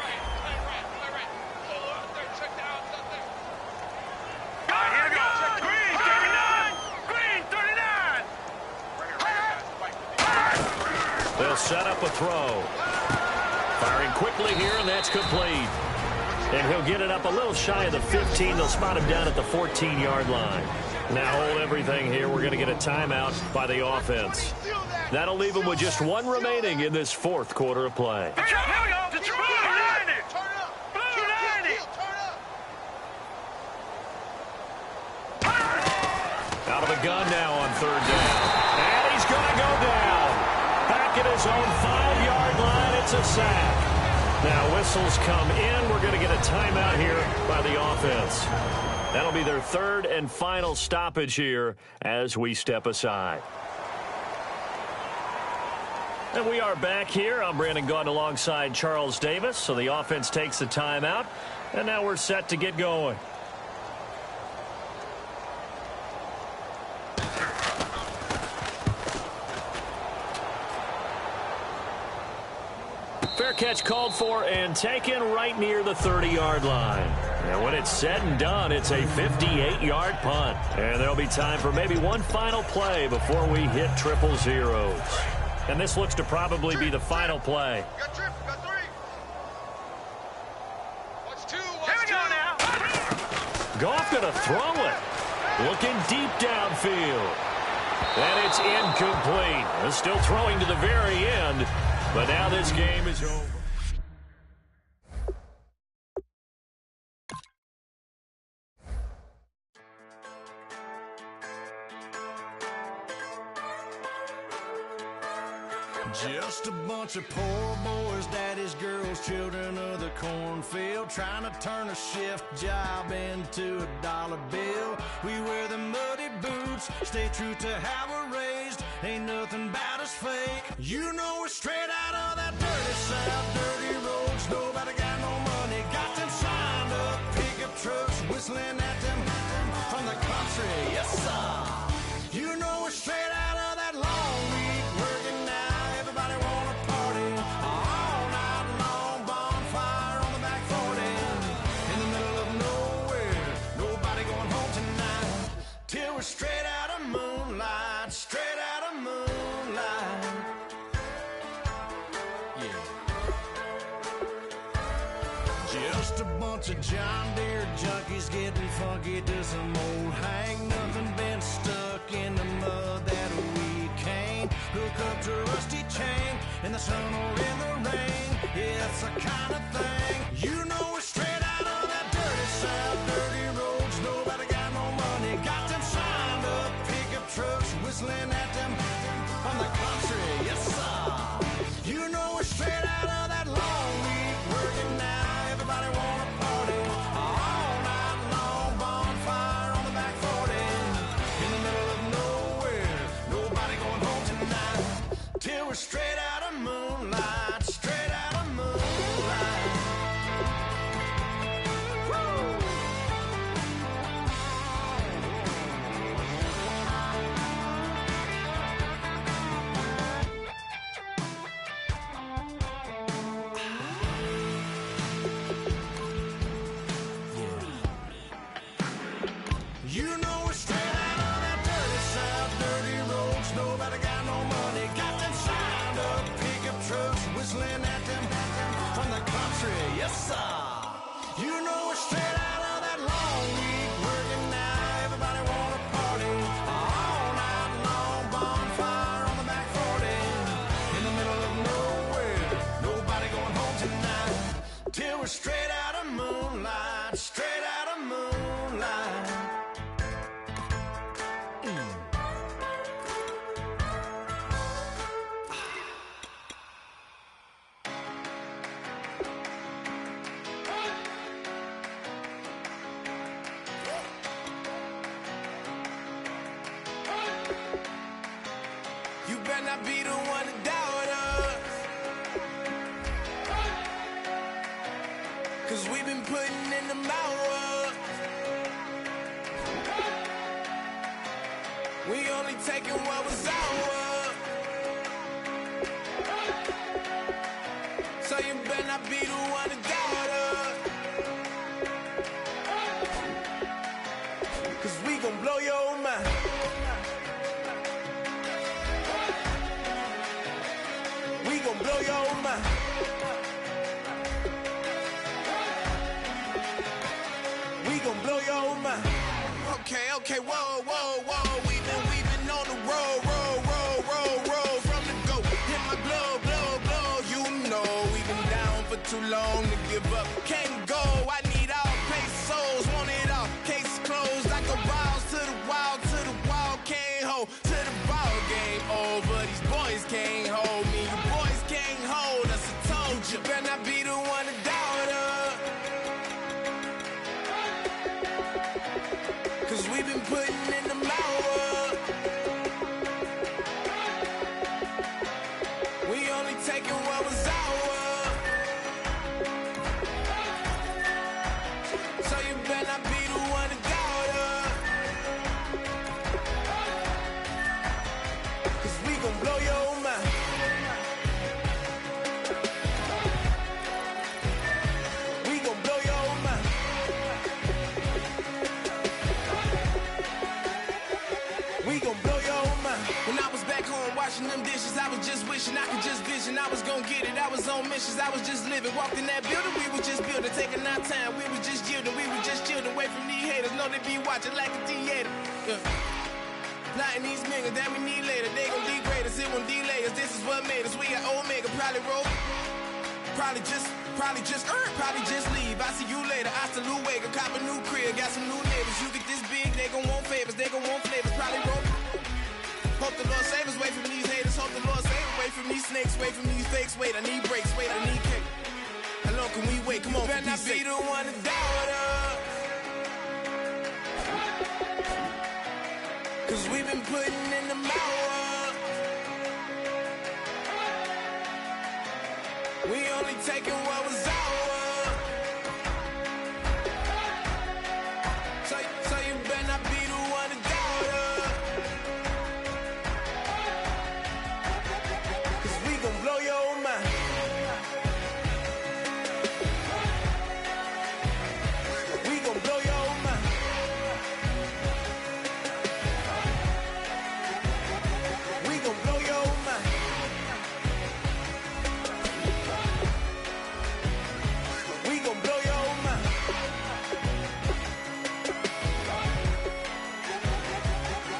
Speaker 4: They'll set up a throw. Firing quickly here, and that's complete. And he'll get it up a little shy of the 15. They'll spot him down at the 14-yard line. Now hold everything here. We're going to get a timeout by the offense. That'll leave them with just 1 remaining in this 4th quarter of play. Out of the gun now on 3rd down. back at his own 5-yard line. It's a sack. Now whistles come in. We're going to get a timeout here by the offense. That'll be their third and final stoppage here as we step aside. And we are back here. I'm Brandon Gaudin alongside Charles Davis. So the offense takes the timeout. And now we're set to get going. Fair catch called for and taken right near the 30-yard line. And when it's said and done, it's a 58-yard punt. And there'll be time for maybe one final play before we hit triple zeros. And this looks to probably be the final play.
Speaker 6: Got three. Watch two.
Speaker 2: Here we go now.
Speaker 4: Goff going to throw it. Looking deep downfield. And it's incomplete. They're still throwing to the very end. But now this game is over.
Speaker 7: Just a bunch of poor boys, daddies, girls, children of the cornfield, trying to turn a shift job into a dollar bill. We wear the muddy boots, stay true to how we're raised. Ain't nothing about us fake. You know we're straight out of that dirty south, dirty roads. Nobody got no money, got them signed up pickup trucks, whistling at them from the country. Yes, sir. You know we're straight out of that long week working now. Everybody wanna party all night long, bonfire on the back 40 in the middle of nowhere. Nobody going home tonight till we're straight out of moonlight, straight out of moonlight. Yeah. Just a bunch of John Deere junkies getting funky to some old hang. Nothing been stuck in the mud that we can't hook up to a rusty chain in the sun or in the rain. Yeah, it's the kind of thing. You know we're straight out of that dirty south, dirty roads. Nobody got no money, got them signed up pickup trucks, whistling at them from the country. Yes, sir. You know we're straight out of that long week working now. Everybody wanna party all night long, bonfire on the back 40 in the middle of nowhere. Nobody going home tonight till we're straight out of moonlight, straight out of moonlight. Woo! You know we're straight out of that dirty south, dirty roads. Nobody got no money, got them signed up pickup trucks, whistling at them from the country. Yes, sir. You know we're straight out of that long week working now. Everybody wanna party all night long, bonfire on the back 40 in the middle of nowhere. Nobody going home tonight till we're straight out of moonlight, straight out of moonlight. You better not be the one to doubt us, 'cause we've been putting in the hours. We only taking what was ours. So you better not be the one to doubt us, 'cause we gon' blow your mind. We gon' blow your mind. We gon' blow your mind. Okay, whoa. We've been on the road from the go. Hit my blow. You know we've been down for too long to give up. Can't go. I need all pesos. Want it all. Case closed. I go balls to the wall. Can't hold to the ball game over. These boys can't hold me we've been putting in the hour. We only taking what was ours. So you better not be the one to doubt us. 'Cause we gon' blow your mind. We gon' blow your mind. We gon' blow your mind. When I was back home washing them dishes, I was just wishing I could just vision. I was gon' get it. I was on missions. I was just living. Walked in that building, we was just building, taking our time. We was just yielding. We was just chilling away from these haters. Know they be watching like a theater. Yeah. Plotting these niggas that we need later. They gon' degrade us. It won't delay us. This is what made us. We got Omega. Probably roll. Probably just leave. I see you later. I salute Wake. Cop a new crib. Got some new neighbors. You get this big, they gon' want favors. They gon' want flavors. Probably roll. Hope the Lord save us. Wait from these haters. Hope the Lord save us. Wait from these snakes. Wait from these fakes. Wait, I need breaks. Wait, I need cake. How long can we wait? Come on, better not be the one to doubt us. 'Cause we've been putting in the hour. We only taking what was ours. So you better not be the one to doubt us. 'Cause we gon' blow your mind. We gon' blow your mind. We gon' blow your mind. We gon' blow your mind.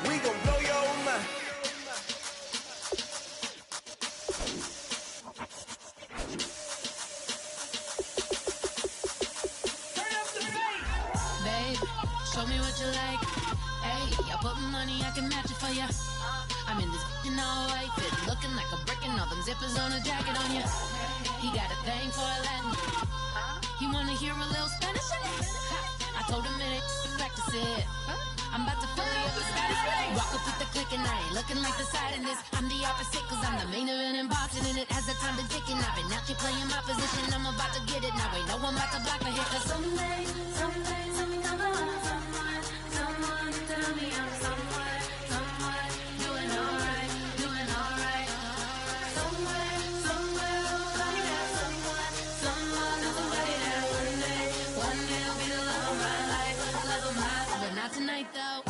Speaker 7: We gon' blow your mind.
Speaker 2: Babe, show me what you like. Hey, I put money, I can match it for ya. I'm in this in all white fit, looking like a brick and all them zippers on a jacket on ya. He got a thing for a Latin. He wanna hear a little Spanish in it. I told him it ain't practice it. I'm about to fully up the status. Walk up with the click and I ain't looking like the side in this. I'm the opposite cause I'm the main event in boxing and it has the time been ticking. I've been out here playing my position. I'm about to get it now. Ain't no one about to block the hit. Cause someday, someone tell me I'm someone doing alright. Somewhere, somebody got someone is somebody that one day will be the love of my life, but not tonight though.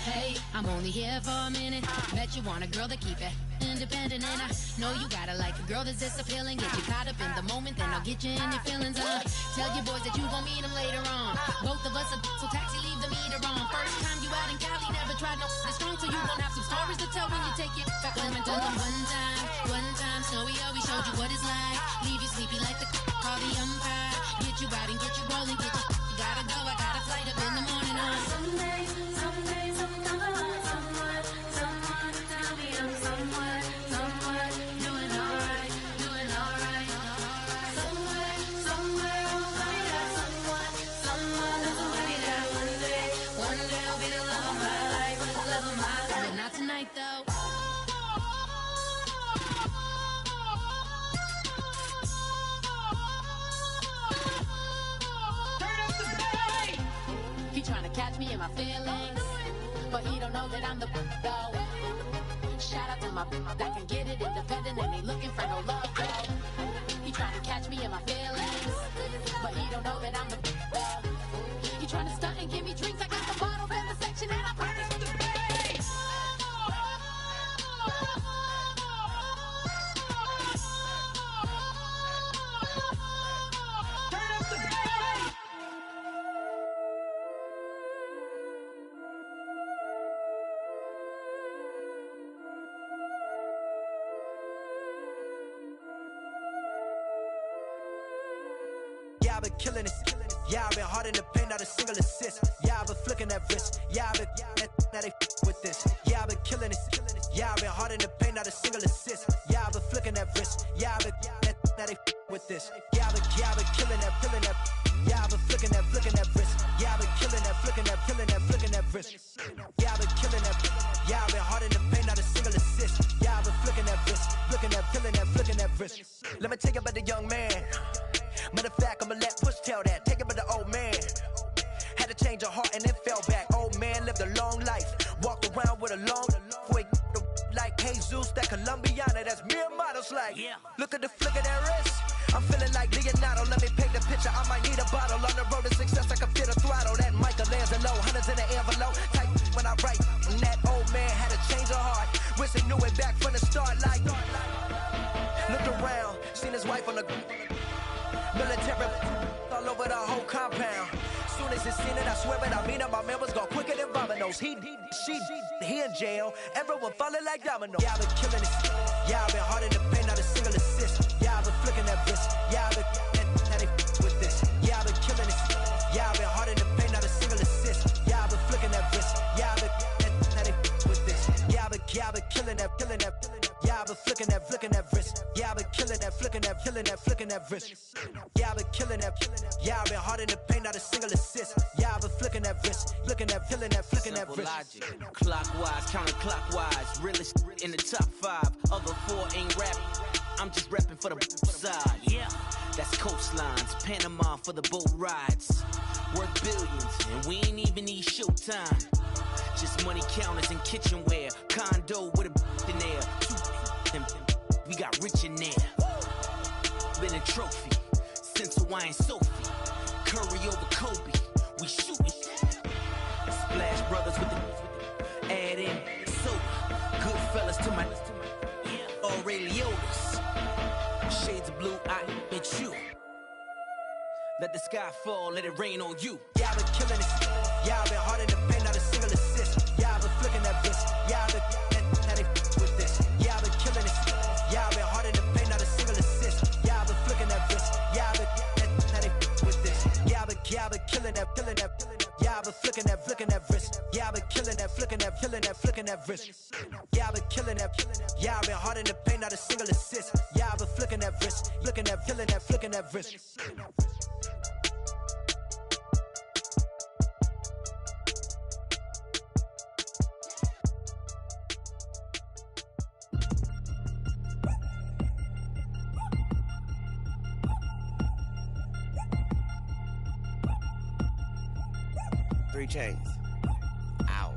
Speaker 2: Hey, I'm only here for a minute. Bet you want a girl to keep it independent, and I know you gotta like a girl that's this appealing. Get you caught up in the moment, then I'll get you in your feelings. Tell your boys that you gon' meet them later on. Both of us are so taxi, leave the meter on. First time you out in Cali, never tried no this strong, so you gon' have some stories to tell when you take it back home and tell them one time, Snowy always showed you what it's like. Leave you sleepy like the call the umpire. Get you out and get you rolling, get you gotta go. I got a flight up in the morning on someday, someone tell me I'm someone doing alright. Somewhere, somebody got someone is somebody that one day will be the love of my life, but not tonight though. He tryna catch me in my feelings, but he don't know that I'm the though. Shout out to my that can get it independent and ain't looking for no love though. He tryna catch me in my feelings, but he don't know that I'm the though. He tryna stunt and give me drinks. I got the bottles in the section and I promise to pay.
Speaker 6: Yeah, I've been killing it. Yeah, I've been hard in the paint, not a single assist. Yeah, I've been flicking that wrist. Yeah, I've been that they with this. Yeah, I've been killing it. Yeah, I've been hard in the paint, not a single assist. Yeah, I've been flicking that wrist. Yeah, I've been now they with this. Yeah, I've been killing that, killing that. Yeah, I've been flicking that wrist. Yeah, I've been killing that, flicking that wrist. Yeah, I've been killing that. Yeah, I've been hard in the paint, not a single assist. Yeah, I've been flicking that wrist, flicking that, flicking that wrist. Let me tell you about the young man. Matter of fact, I'ma let Push tell that. Take it about the old man. Had to change her heart and then fell back. Old man lived a long life. Walked around with a long way like Jesus, that Colombiana. That's mere models like. Look at the flick of that wrist. I'm feeling like Leonardo. Let me paint the picture. I might need a bottle. On the road to success, I can fit a throttle. That Michelangelo, hundreds in the envelope. Type when I write. And that old man had to change her heart. Wish he knew it back from the start. Like, looked around, seen his wife on the military all over the whole compound. Soon as he seen it, I swear it, I mean it. My man was gone quicker than dominoes. He in jail. Everyone falling like dominoes. Yeah, I've been killing it. Yeah, I've been hard in the paint, not a single assist. Yeah, I've been flicking that wrist. Yeah, I've been now they with this. Yeah, I've been killing it. Yeah, I've been hard in the paint, not a single assist. Yeah, I've been flicking that wrist. Yeah, I've been now they with this. Yeah, I've been killing that, killing that. Yeah, I've been flicking that wrist. Yeah, I've been killing that, flicking that wrist. Yeah, I've been killing that. Yeah, I've been hard in the paint, not a single assist. Yeah, I've been flicking that wrist, flicking that, flicking that wrist.
Speaker 8: Logic. Clockwise, counterclockwise, realest in the top 5. Other 4 ain't rapping. I'm just rapping for the side. Yeah, that's coastlines, Panama for the boat rides. Worth billions, and we ain't even need showtime. Just money counters and kitchenware. Condo with a in there. We got rich in there. Been a trophy since Hawaiian Sophie. Curry over Kobe. We shooting. Splash Brothers with the add in soda. Good fellas to my Aureliotas. Shades of blue, I admit you. Let the sky fall, let it rain on you.
Speaker 6: Yeah, I've been killing it. Yeah, I've been hard in the paint, not a single assist. Yeah, I've been flicking that wrist. Yeah, I've been now they with this. Yeah, I've been killing it. Yeah, I've been hard in the paint, not a single assist. Yeah, I've been flicking that wrist. Yeah, I've been now they with this. Yeah, I've been killing that, killing that. Yeah, I've been flicking that wrist. Yeah, I've been killing that, flicking that wrist. Yeah, I've been killing that. Yeah, I've been hard in the paint, not a single assist. Yeah, I've been flicking that wrist, flicking that wrist.
Speaker 9: Chains. Ow.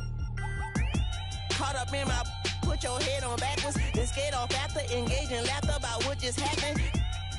Speaker 9: Caught up in my, put your head on backwards, then skate off after, engage in laughter about what just happened.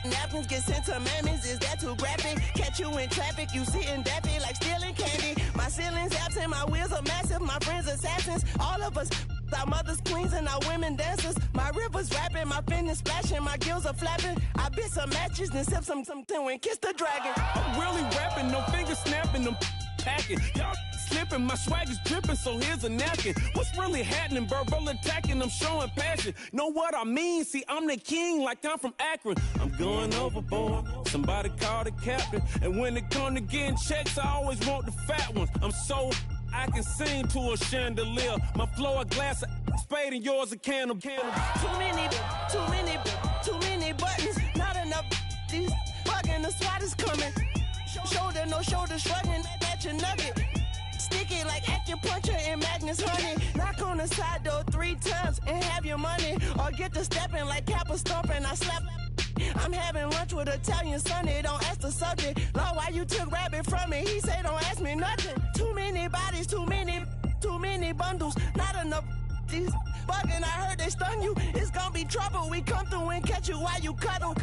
Speaker 9: Napkins get sent to mammies, is that too graphic? Catch you in traffic, you sitting daffy like stealing candy. My ceilings absent, my wheels are massive, my friends assassins. All of us, our mothers queens and our women dancers. My rivers rapping, my fingers splashing, my gills are flapping. I bit some matches, then sip something and kiss the dragon.
Speaker 10: I'm really rapping, no fingers snapping, them packing. Y'all slipping, my swag is dripping, so here's a napkin. What's really happening? Verbal attacking, I'm showing passion. Know what I mean? See, I'm the king, like I'm from Akron. I'm going overboard. Somebody call the captain. And when it come to getting checks, I always want the fat ones. I'm so I can sing to a chandelier. My flow a glass of spade and yours a can of
Speaker 9: Too many buttons. Not enough. These bugging, the SWAT is coming. Shoulder, no shoulder shrugging at your nugget. Sticky like acupuncture in Magnus honey. Knock on the side door 3 times and have your money. Or get to stepping like Kappa stomping. I slap. I'm having lunch with Italian Sonny. Don't ask the subject. Lord, why you took rabbit from me? He said don't ask me nothing. Too many bodies, too many bundles. Not enough. These bugging, I heard they stung you. It's gonna be trouble. We come through and catch you while you cuddle.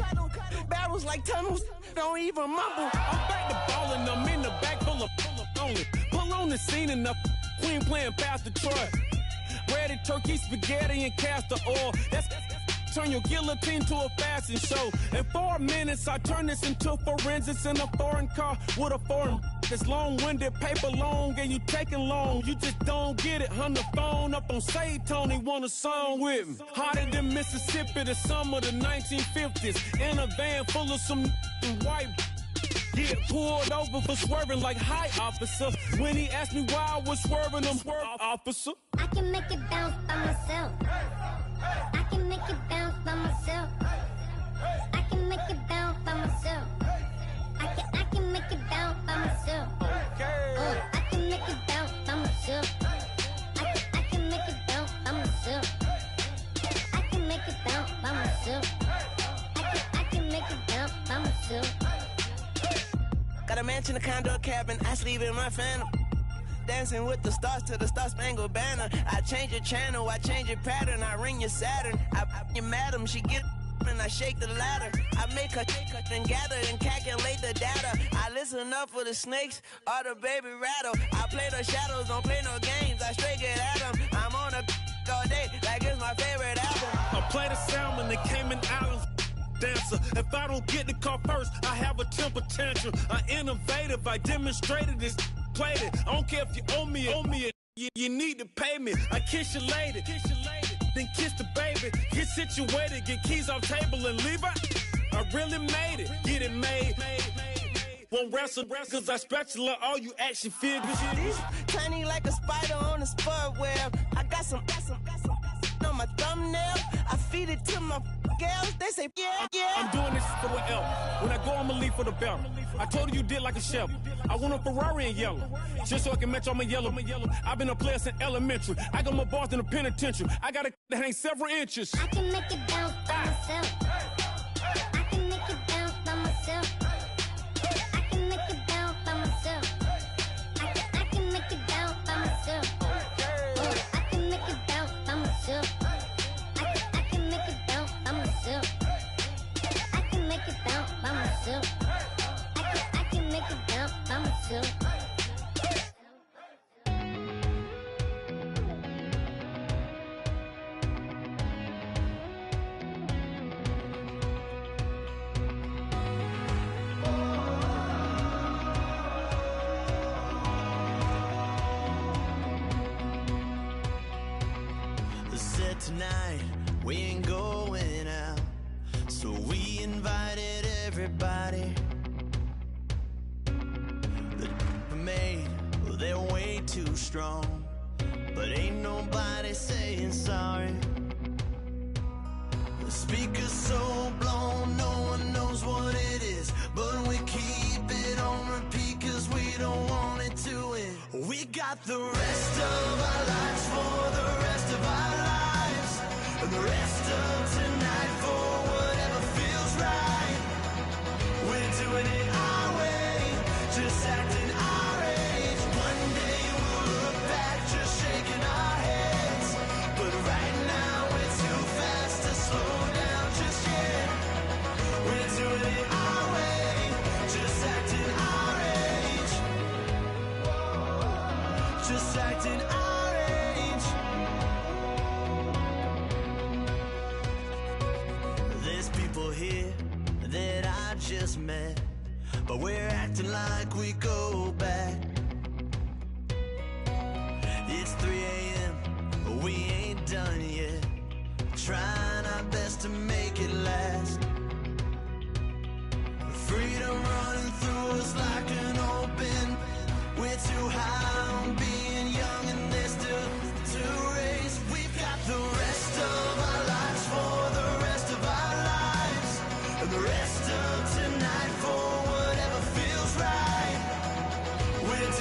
Speaker 9: Barrels like tunnels. Don't even mumble.
Speaker 10: I'm back to ballin'. I'm in the back full of only. Pull on the scene and the queen playing Pastor Troy. Ready turkey, spaghetti, and castor oil. That's turn your guillotine to a fashion show. In 4 minutes, I turn this into forensics in a foreign car with a foreign. It's long-winded, paper long, and you taking long. You just don't get it. On the phone up on Say Tony, want a song with me. Hotter than Mississippi, the summer of the 1950s. In a van full of some white. Get pulled over for swerving like, hi, officer. When he asked me why I was swerving, I'm swerve, officer.
Speaker 11: I can make it bounce by myself. I can make it bounce by myself. I can make it bounce by myself. I can make it bounce by myself. I can make it bounce by myself. I can make it bounce by myself. I can make it bounce by myself. I can make it bounce by myself.
Speaker 9: Got a mansion, a condo, a cabin, I sleep in my phantom. Dancing with the stars to the Star-Spangled Banner. I change your channel, I change your pattern, I ring your Saturn. I your madam, she get and I shake the ladder. I make her and gather and calculate the data. I listen up for the snakes or the baby rattle. I play the shadows, don't play no games, I straight get at them. I'm on a all day like it's my favorite album.
Speaker 10: I play the salmon, the Cayman Islands dancer. If I don't get the car first, I have a temper tantrum. I'm innovative, I demonstrated this, played it. I don't care if you owe me it. You need to pay me. I kiss your lady, then kiss the baby. Get situated, get keys off table and leave her. I really made it, get it made. Won't wrestle, cause I spatula all you action figures.
Speaker 9: Tiny like a spider on a spud web. I got some on my thumbnail. I feed it to my girls. They say, yeah.
Speaker 10: I'm doing this for the L. When I go, I'ma leave for the belt. I told you did like a chef. I want a Ferrari in yellow, just so I can match all my yellow. I've been a player since elementary. I got my bars in the penitentiary. I got a that hangs several inches.
Speaker 11: I can make it bounce by myself. I can make it bounce by myself. I can make it bounce by myself. I can make it bounce by myself. I can make it bounce by myself. I can make it bounce by myself. I can make it bounce by myself. I can make it bounce by myself.
Speaker 7: Said tonight we ain't going out, so we invited everybody. The made, well, they're way too strong, but ain't nobody saying sorry. The speaker's so blown, no one knows what it is, but we keep it on repeat cause we don't want it to end. We got the rest of our lives for the rest of our lives, and the rest of tonight for whatever feels right. We're doing it our way, just acting our age. One day we'll look back just shaking our heads, but right now we're too fast to slow down just yet. We're doing it our way, just acting our age, just acting our age. There's people here that I just met, but we're acting like we go back. It's 3 a.m., we ain't done yet, trying our best to make it last. Freedom running through us like an open. We're too high on being young and there's still to race. We've got the rest of our lives for the rest of our lives, and the rest of tonight for whatever feels right. We're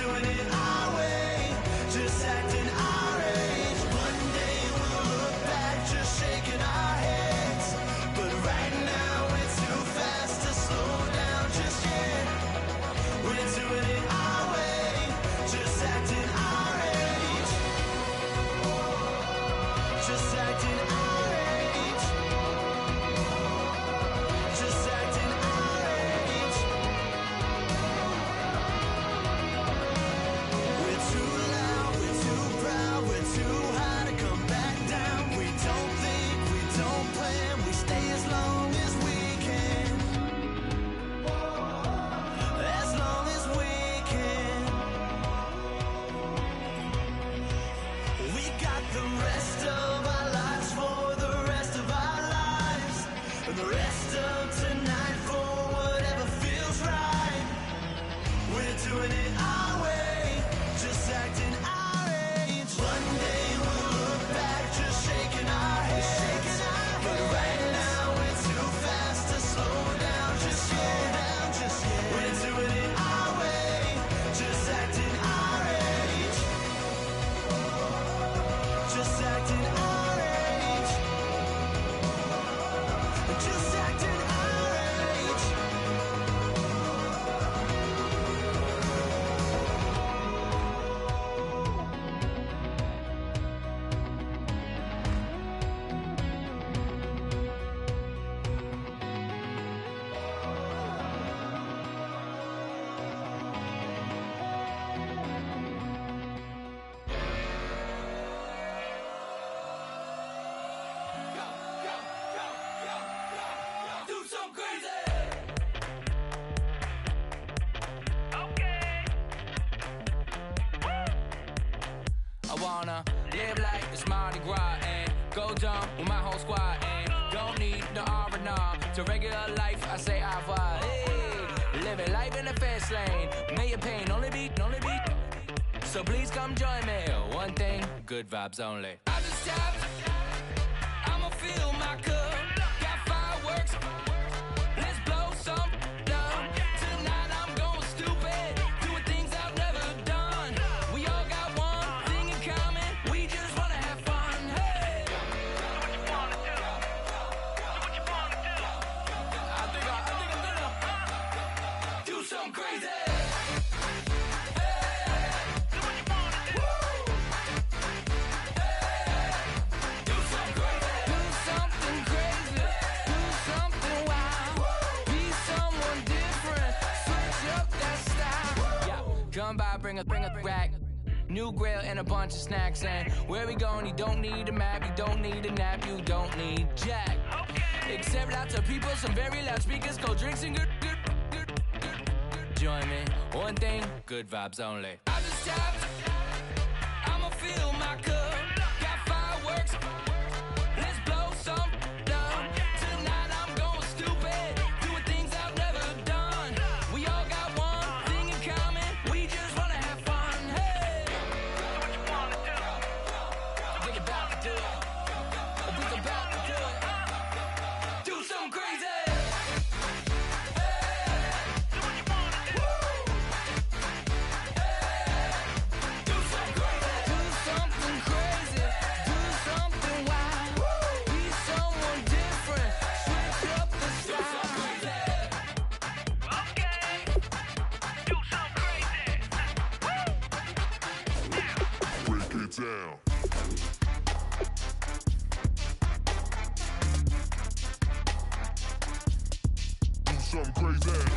Speaker 12: I wanna live like it's Mardi Gras and go dumb with my whole squad and don't need no R&R. To regular life, I say au revoir. Hey, living life in the fast lane. May your pain only be. So please come join me. One thing, good vibes only. I just tap, I'ma fill my cup. Got fireworks, let's blow some down. Tonight I'm going stupid, doing things I've never done. We all got one thing in common, we just wanna have fun. Hey! So what you wanna do? So what you wanna do? I think I'm gonna do something crazy. Come by, bring a rack, new grill and a bunch of snacks. And where we going, you don't need a map, you don't need a nap, you don't need jack. Except lots of people, some very loud speakers, cold drinks and good. Join me, one thing, good vibes only. I just tap, I'ma fill my cup. Got fireworks, let's blow some down. Tonight I'm going stupid, doing things I've never done. We all got one thing in common.
Speaker 1: Down. Do something crazy.